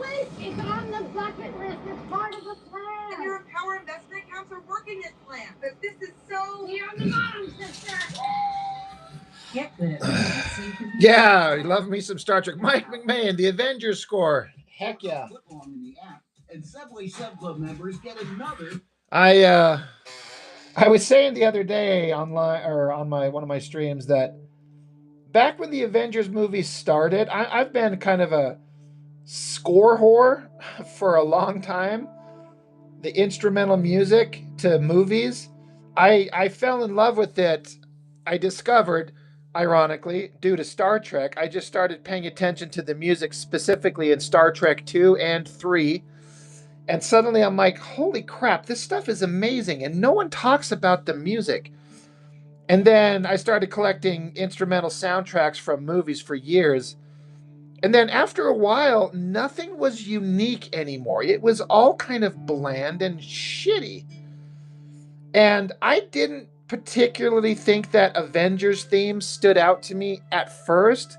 Wait, it's on the bucket list. It's part of the plan. And your Empower investment accounts are working this plan. But this is so... You're on the bottom, sister. Get this. Yeah, I love me some Star Trek. Mike McMahon, the Avengers score. Heck yeah. Footlong in the app, and Subway Sub Club members get another. I was saying the other day online or on one of my streams that back when the Avengers movies started, I've been kind of a score whore for a long time. The instrumental music to movies. I fell in love with it. I discovered, ironically, due to Star Trek, I just started paying attention to the music specifically in Star Trek 2 and 3. And suddenly I'm like, holy crap, this stuff is amazing. And no one talks about the music. And then I started collecting instrumental soundtracks from movies for years. And then after a while, nothing was unique anymore. It was all kind of bland and shitty. And I didn't particularly think that Avengers theme stood out to me at first,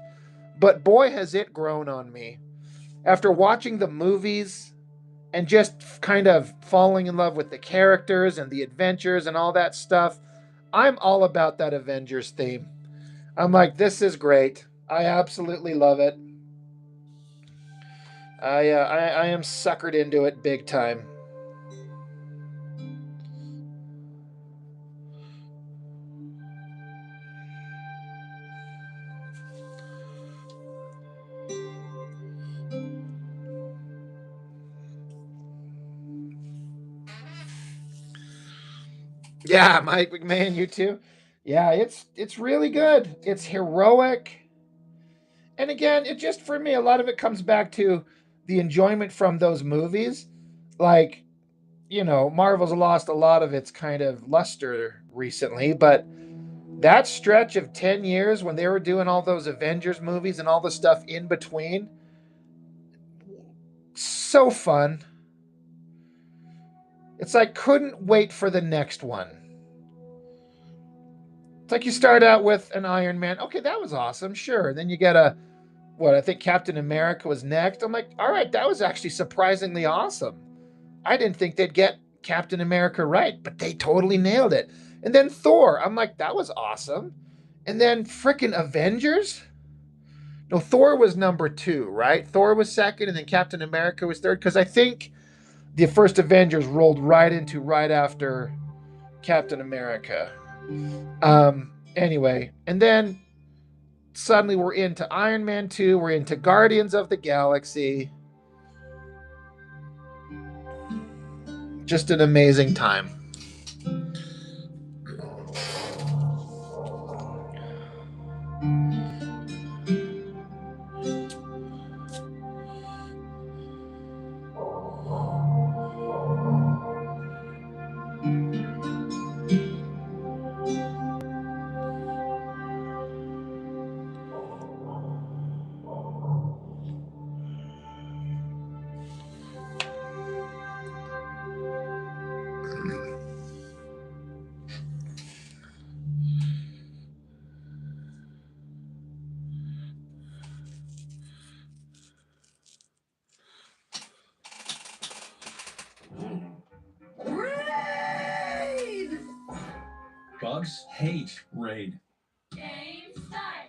but boy, has it grown on me. After watching the movies and just kind of falling in love with the characters and the adventures and all that stuff, I'm all about that Avengers theme. I'm like, this is great. I absolutely love it. I am suckered into it big time. Yeah, Mike McMahon, you too. Yeah, it's really good. It's heroic. And again, it just for me, a lot of it comes back to the enjoyment from those movies. Like, you know, Marvel's lost a lot of its kind of luster recently, but that stretch of 10 years when they were doing all those Avengers movies and all the stuff in between, so fun. It's like, couldn't wait for the next one. It's like you start out with an Iron Man. Okay, that was awesome. Sure. Then you get I think Captain America was next. I'm like, all right, that was actually surprisingly awesome. I didn't think they'd get Captain America right, but they totally nailed it. And then Thor, I'm like, that was awesome. And then frickin' Avengers? No, Thor was number 2, right? Thor was second, and then Captain America was third. Because I think the first Avengers rolled right after Captain America. Anyway, and then suddenly we're into Iron Man 2, we're into Guardians of the Galaxy. Just an amazing time. Raid! Bugs hate Raid. Game start.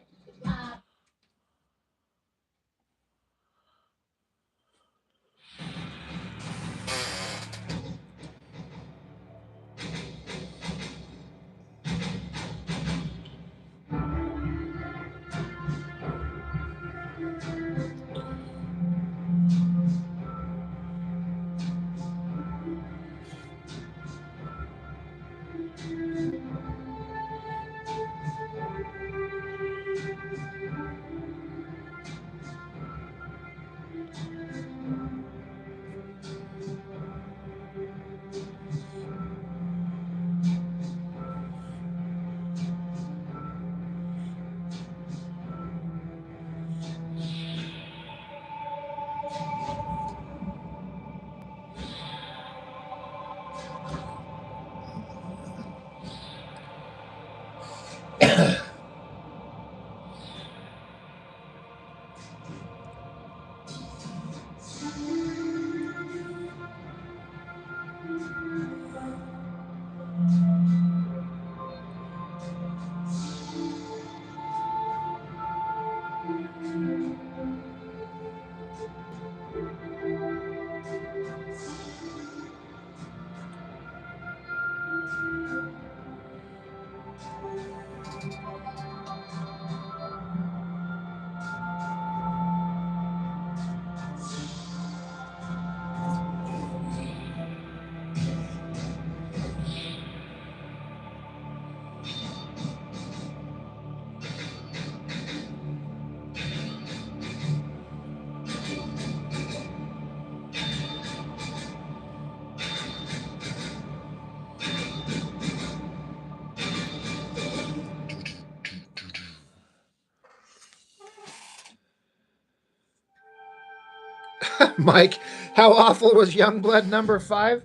Mike, how awful was Youngblood number 5?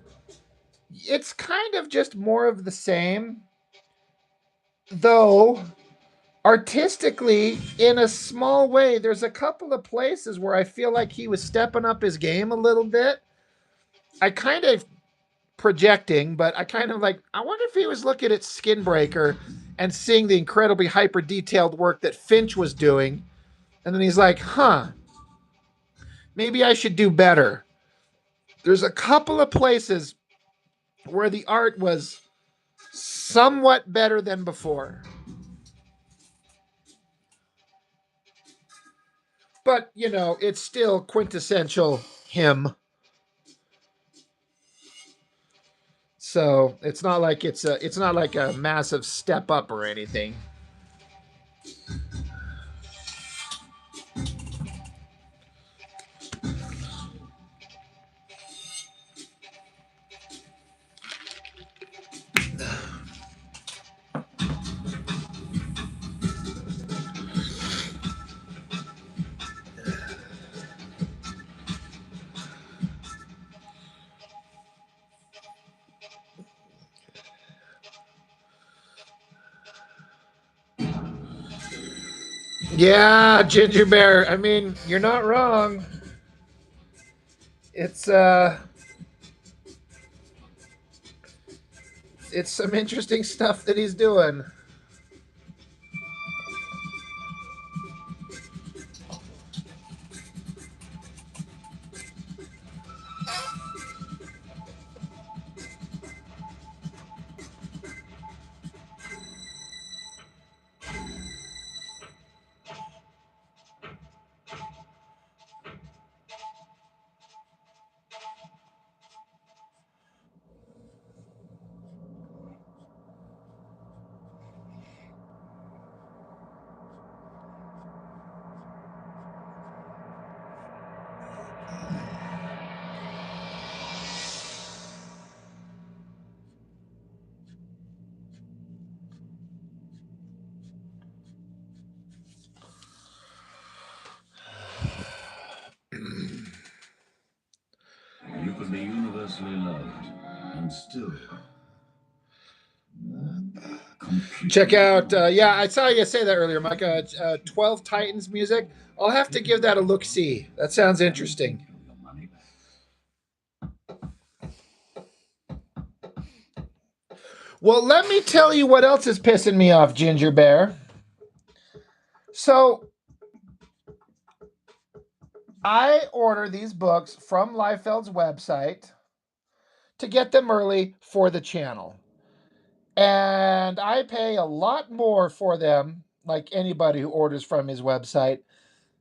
It's kind of just more of the same, though artistically, in a small way, there's a couple of places where I feel like he was stepping up his game a little bit. I kind of projecting, but I kind of like, I wonder if he was looking at Skinbreaker and seeing the incredibly hyper detailed work that Finch was doing. And then he's like, maybe I should do better. There's a couple of places where the art was somewhat better than before. But, you know, it's still quintessential him. So it's not like it's not like a massive step up or anything. Yeah, Ginger Bear. I mean, you're not wrong. It's some interesting stuff that he's doing. could be universally loved and still Check out, yeah, I saw you say that earlier, Mike. 12 Titans music. I'll have to give that a look see. That sounds interesting. Well, let me tell you what else is pissing me off, Ginger Bear. So, I order these books from Liefeld's website to get them early for the channel. And I pay a lot more for them, like anybody who orders from his website,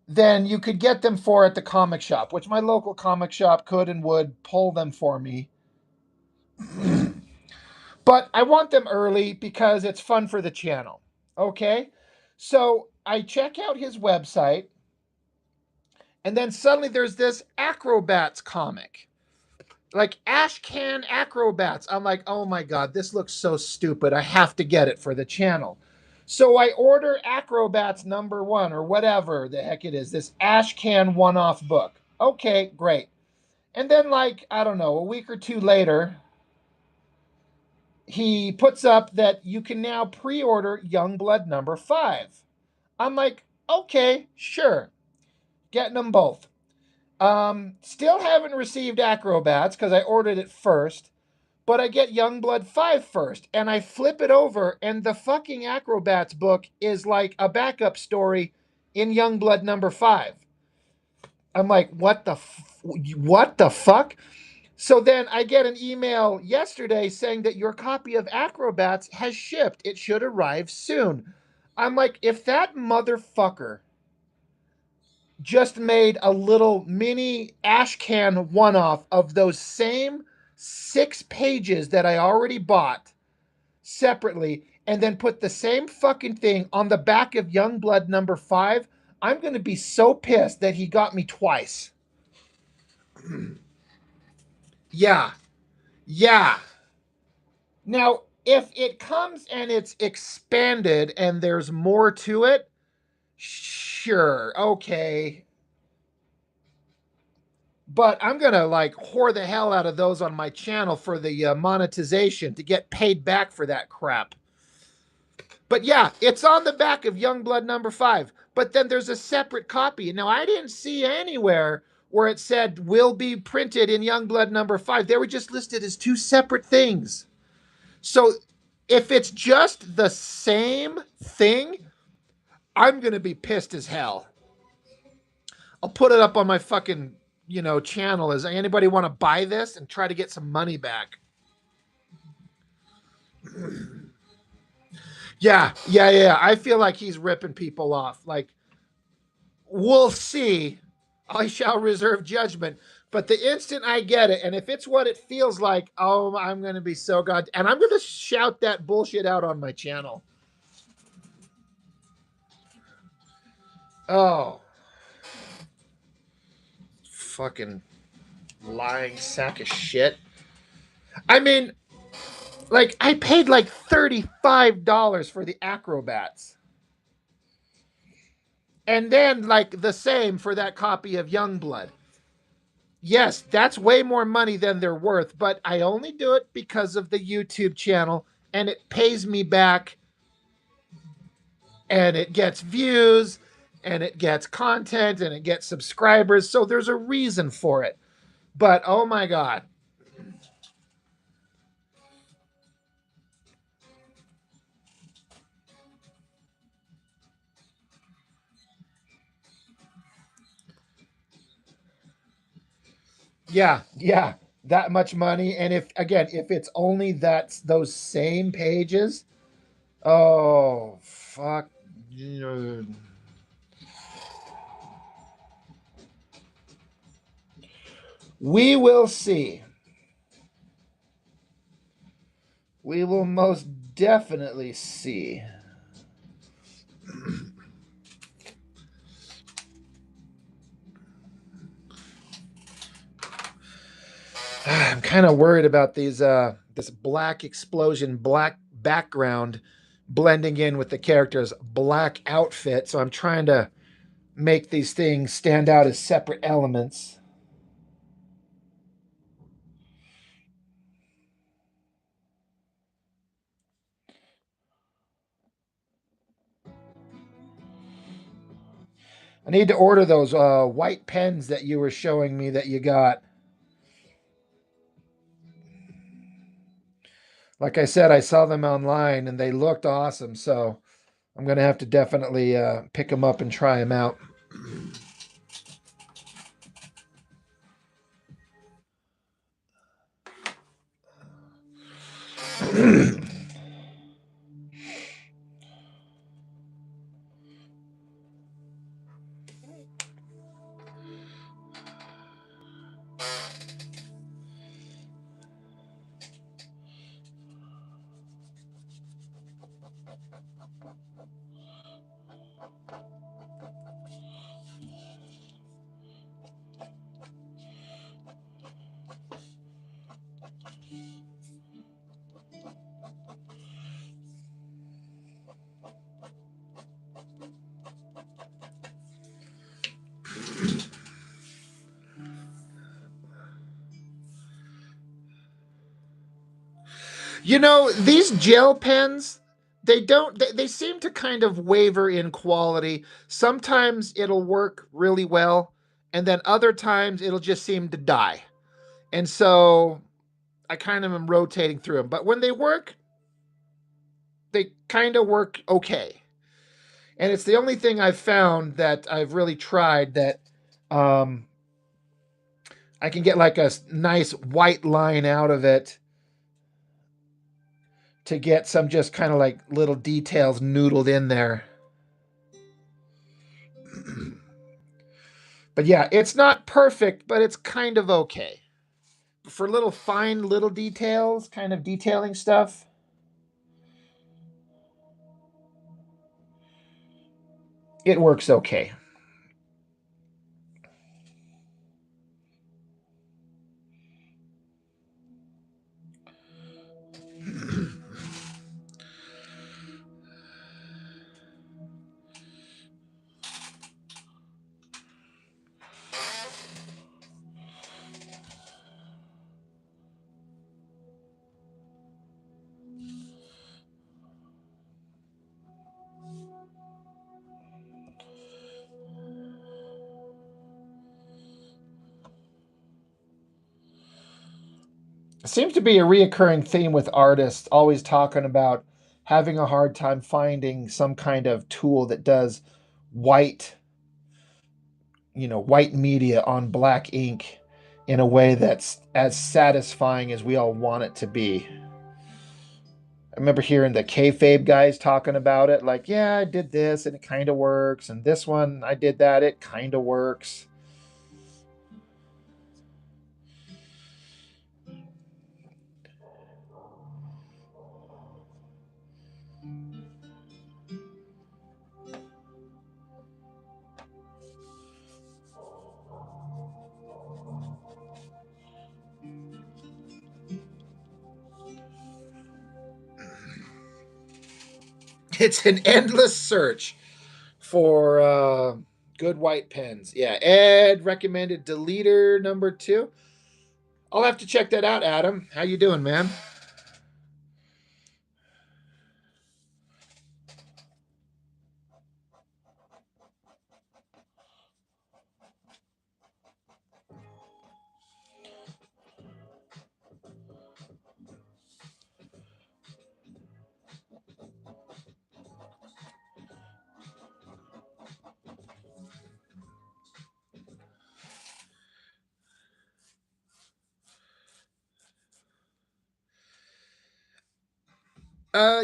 than you could get them for at the comic shop, which my local comic shop could and would pull them for me. But I want them early because it's fun for the channel. Okay? So I check out his website, and then suddenly there's this Acrobats comic. Like Ashcan Acrobats. I'm like, oh my God, this looks so stupid. I have to get it for the channel. So I order Acrobats #1 or whatever the heck it is, this Ashcan one-off book. Okay, great. And then like, I don't know, a week or two later, he puts up that you can now pre-order Youngblood #5. I'm like, okay, sure. Getting them both. Still haven't received Acrobats because I ordered it first, but I get Youngblood 5 first, and I flip it over, and the fucking Acrobats book is like a backup story in Youngblood #5. I'm like, what the fuck? So then I get an email yesterday saying that your copy of Acrobats has shipped. It should arrive soon. I'm like, if that motherfucker just made a little mini Ashcan one-off of those same 6 pages that I already bought separately, and then put the same fucking thing on the back of Youngblood #5, I'm going to be so pissed that he got me twice. Yeah. Now, if it comes and it's expanded and there's more to it, sure, okay. But I'm going to like whore the hell out of those on my channel for the monetization to get paid back for that crap. But yeah, it's on the back of Youngblood #5. But then there's a separate copy. Now, I didn't see anywhere where it said will be printed in Youngblood #5. They were just listed as 2 separate things. So if it's just the same thing, I'm going to be pissed as hell. I'll put it up on my fucking, channel. Is anybody want to buy this and try to get some money back? Yeah. I feel like he's ripping people off. Like, we'll see. I shall reserve judgment. But the instant I get it, and if it's what it feels like, oh, I'm going to be so and I'm going to shout that bullshit out on my channel. Oh. Fucking lying sack of shit. I mean, like, I paid like $35 for the Acrobats. And then, like, the same for that copy of Youngblood. Yes, that's way more money than they're worth, but I only do it because of the YouTube channel, and it pays me back, and it gets views, and it gets content, and it gets subscribers, so there's a reason for it. But, oh my God. Yeah, that much money. And if it's only those same pages, oh, fuck. We will see. We will most definitely see. I'm kind of worried about these this black explosion, black background blending in with the character's black outfit. So I'm trying to make these things stand out as separate elements. I need to order those white pens that you were showing me that you got. Like I said, I saw them online and they looked awesome. So I'm going to have to definitely pick them up and try them out. You know, these gel pens, they seem to kind of waver in quality. Sometimes it'll work really well, and then other times it'll just seem to die. And so I kind of am rotating through them. But when they work, they kind of work okay. And it's the only thing I've found that I've really tried that um, I can get like a nice white line out of it to get some just kind of like little details noodled in there. But yeah, it's not perfect, but it's kind of okay. For little fine little details, kind of detailing stuff, it works okay. It seems to be a reoccurring theme with artists always talking about having a hard time finding some kind of tool that does white, white media on black ink in a way that's as satisfying as we all want it to be. I remember hearing the kayfabe guys talking about it, like, yeah, I did this and it kind of works, and this one I did that, it kind of works. It's an endless search for good white pens. Yeah, Ed recommended Deleter #2. I'll have to check that out, Adam. How you doing, man?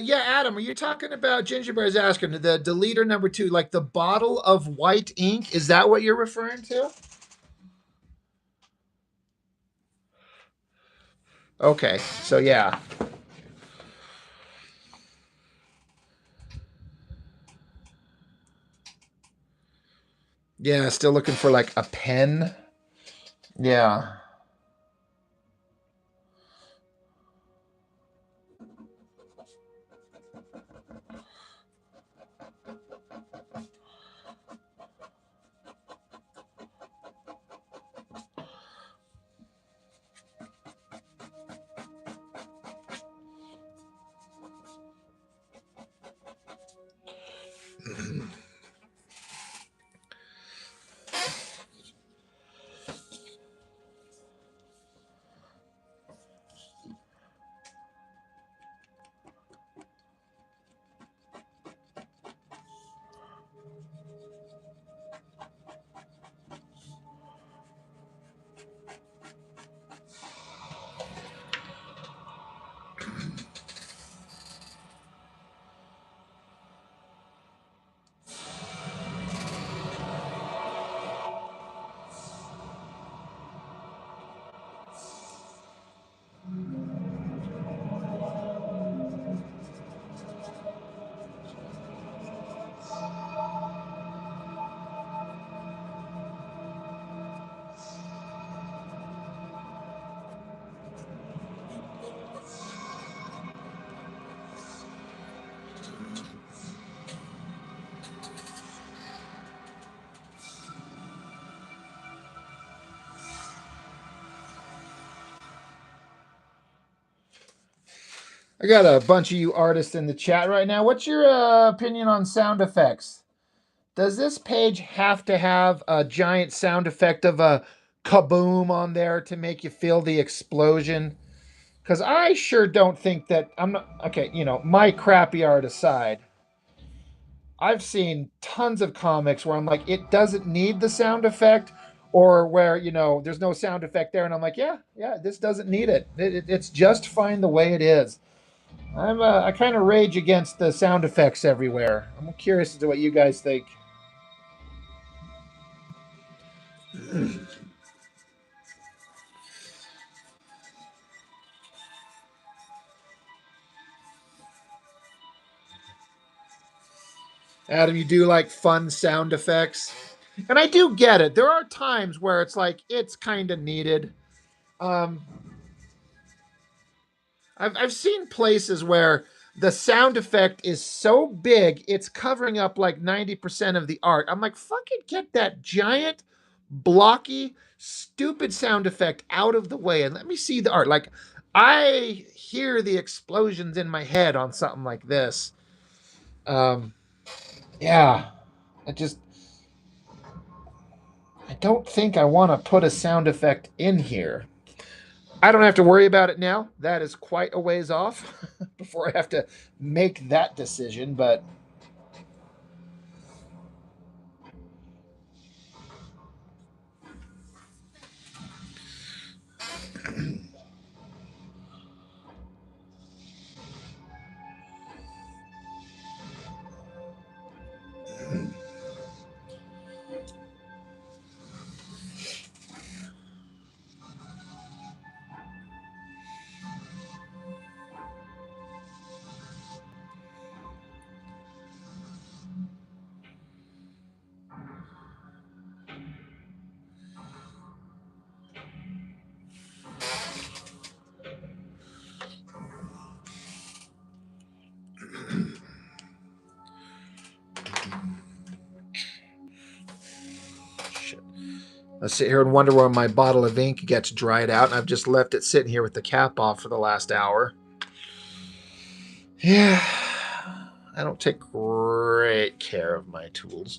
Yeah, Adam, are you talking about Gingerbear's asking the Deleter #2, like the bottle of white ink? Is that what you're referring to? Okay, so yeah. Yeah, still looking for like a pen. Yeah. I got a bunch of you artists in the chat right now. What's your opinion on sound effects? Does this page have to have a giant sound effect of a kaboom on there to make you feel the explosion? Because I sure don't think that I'm not okay. You know, my crappy art aside, I've seen tons of comics where I'm like, it doesn't need the sound effect, or where there's no sound effect there, and I'm like, yeah, this doesn't need it. It's just fine the way it is. I kind of rage against the sound effects everywhere. I'm curious as to what you guys think. Adam, you do like fun sound effects? And I do get it. There are times where it's like it's kind of needed. I've seen places where the sound effect is so big it's covering up like 90% of the art. I'm like, fucking get that giant, blocky, stupid sound effect out of the way and let me see the art. Like, I hear the explosions in my head on something like this. Yeah, I don't think I want to put a sound effect in here. I don't have to worry about it now. That is quite a ways off before I have to make that decision, but I sit here and wonder where my bottle of ink gets dried out, and I've just left it sitting here with the cap off for the last hour. Yeah, I don't take great care of my tools.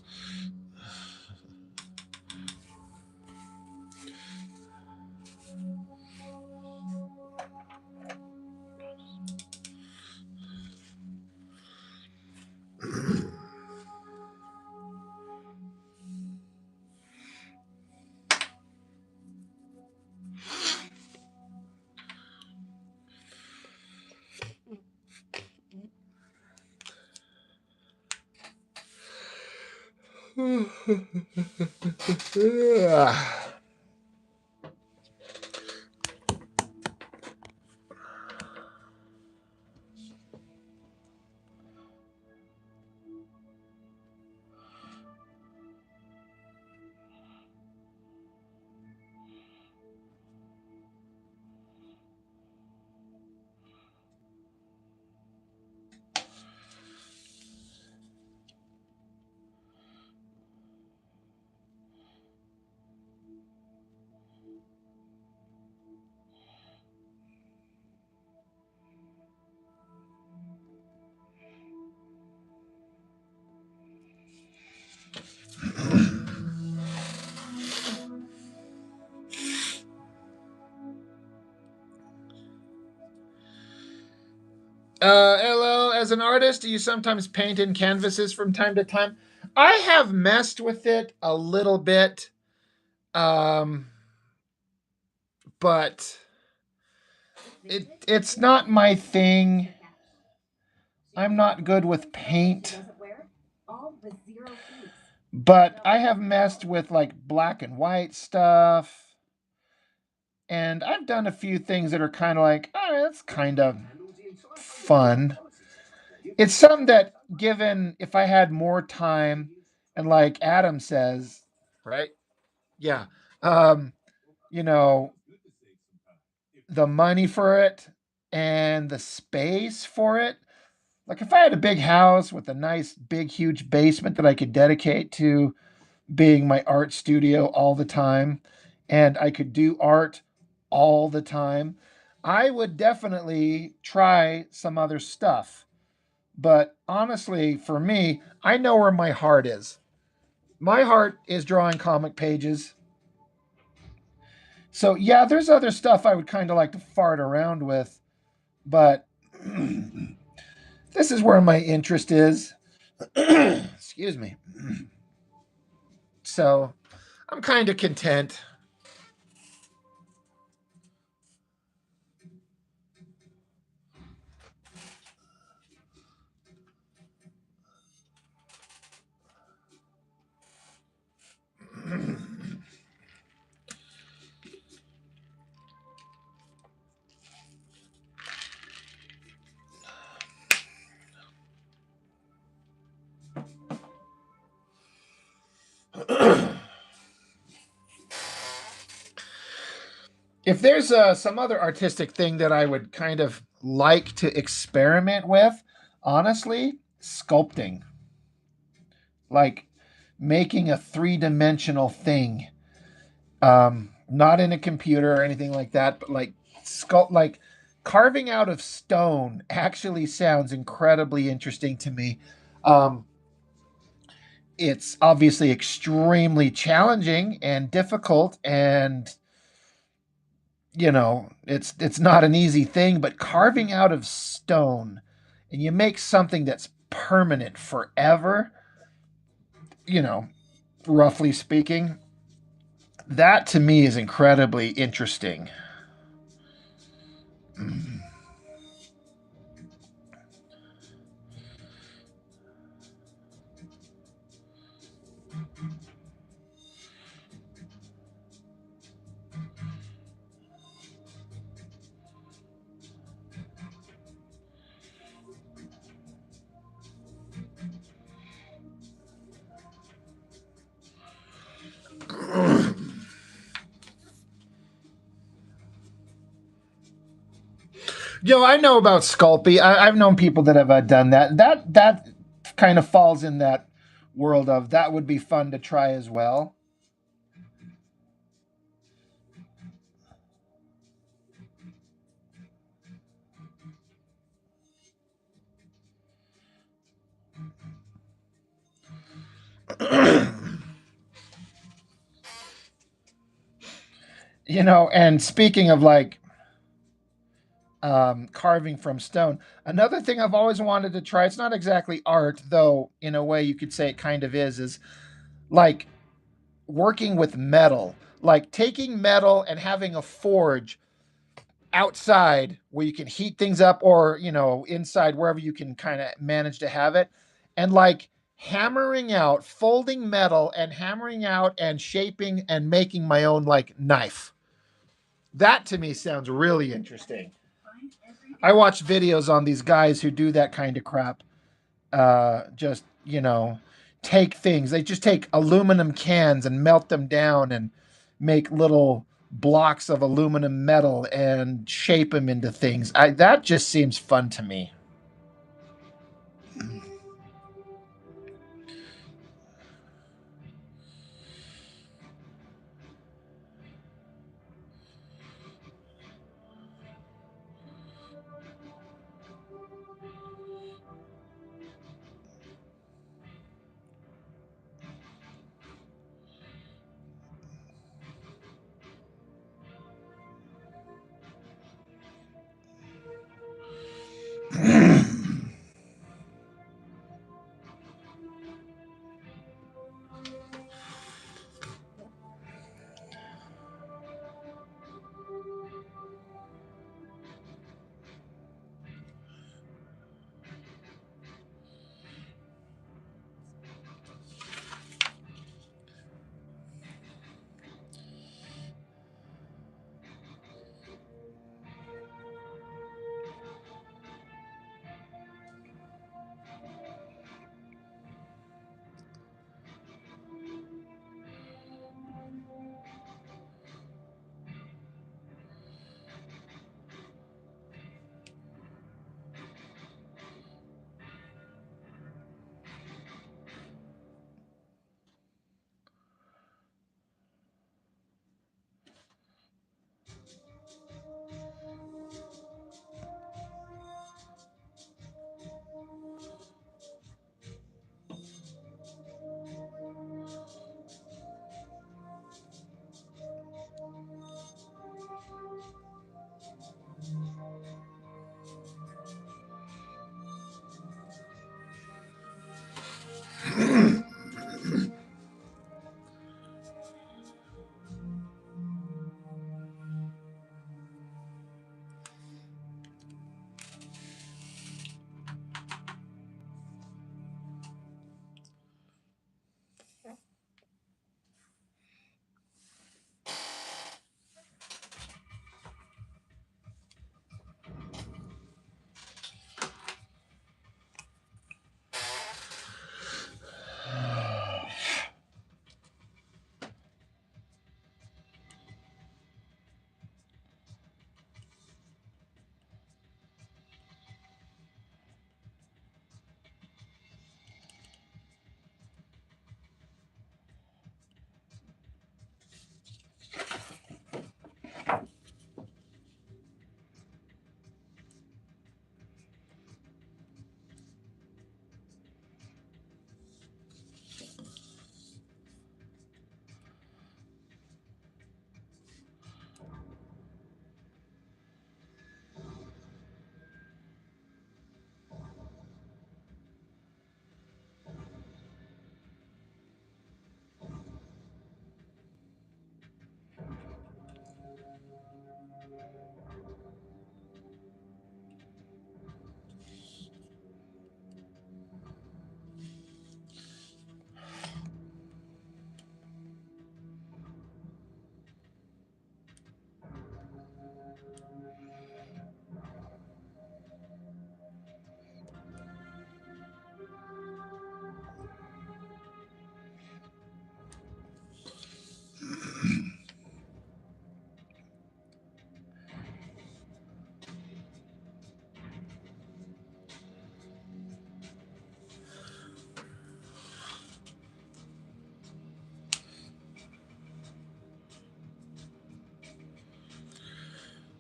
LL, as an artist, do you sometimes paint in canvases from time to time? I have messed with it a little bit, but it's not my thing. I'm not good with paint. But I have messed with like black and white stuff. And I've done a few things that are kind of like, oh, that's kind of fun. It's something that, given if I had more time, and like Adam says, right? Yeah. The money for it and the space for it. Like if I had a big house with a nice, big, huge basement that I could dedicate to being my art studio all the time, and I could do art all the time, I would definitely try some other stuff. But honestly, for me, I know where my heart is. My heart is drawing comic pages. So yeah, there's other stuff I would kind of like to fart around with, but this is where my interest is. Excuse me. So I'm kind of content. If there's some other artistic thing that I would kind of like to experiment with, honestly, sculpting. Like making a three-dimensional thing. Not in a computer or anything like that, but like like carving out of stone actually sounds incredibly interesting to me. Um, it's obviously extremely challenging and difficult, and it's not an easy thing, but carving out of stone and you make something that's permanent forever, you know, roughly speaking, that to me is incredibly interesting. I know about Sculpey. I've known people that have done that. That kind of falls in that world of that would be fun to try as well. And speaking of like carving from stone, another thing I've always wanted to try, it's not exactly art, though in a way you could say it kind of is like working with metal, like taking metal and having a forge outside where you can heat things up, or inside wherever you can kind of manage to have it, and like hammering out, folding metal and hammering out and shaping and making my own like knife. That to me sounds really interesting. I watch videos on these guys who do that kind of crap. Just take things, they just take aluminum cans and melt them down and make little blocks of aluminum metal and shape them into things. That just seems fun to me.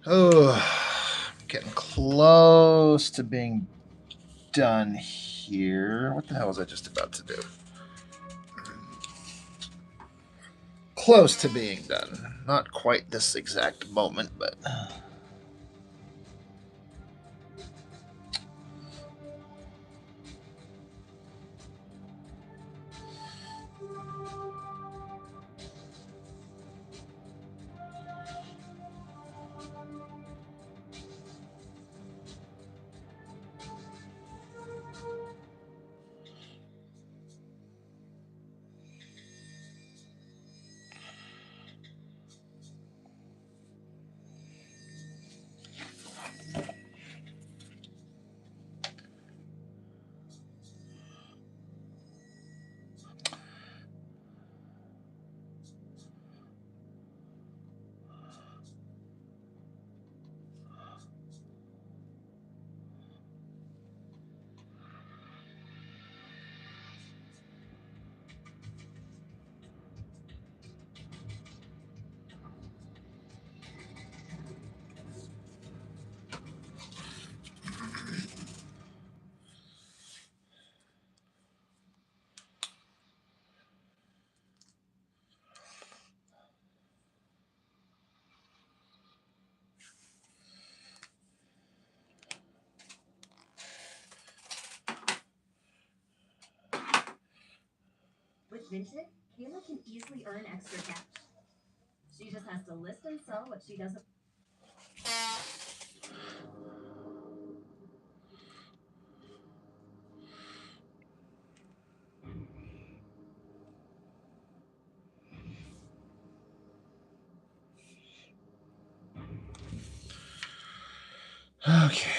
Oh, getting close to being done here. What the hell was I just about to do? Close to being done. Not quite this exact moment, but... With Vinted, Kayla can easily earn extra cash. She just has to list and sell what she doesn't. Okay.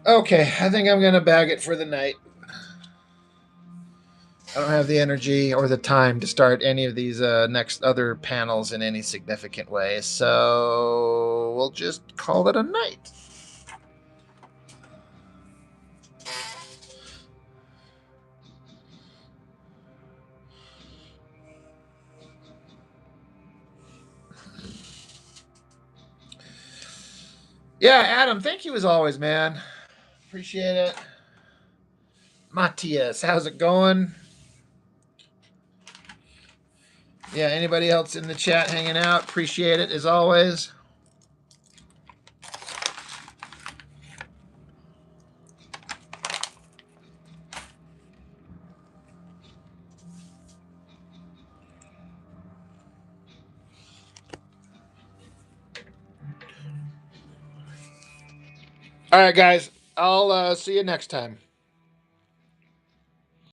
Okay, I think I'm going to bag it for the night. I don't have the energy or the time to start any of these next other panels in any significant way, so we'll just call it a night. Yeah, Adam, thank you as always, man. Appreciate it. Matthias, how's it going? Yeah, anybody else in the chat hanging out? Appreciate it as always. All right, guys. I'll see you next time.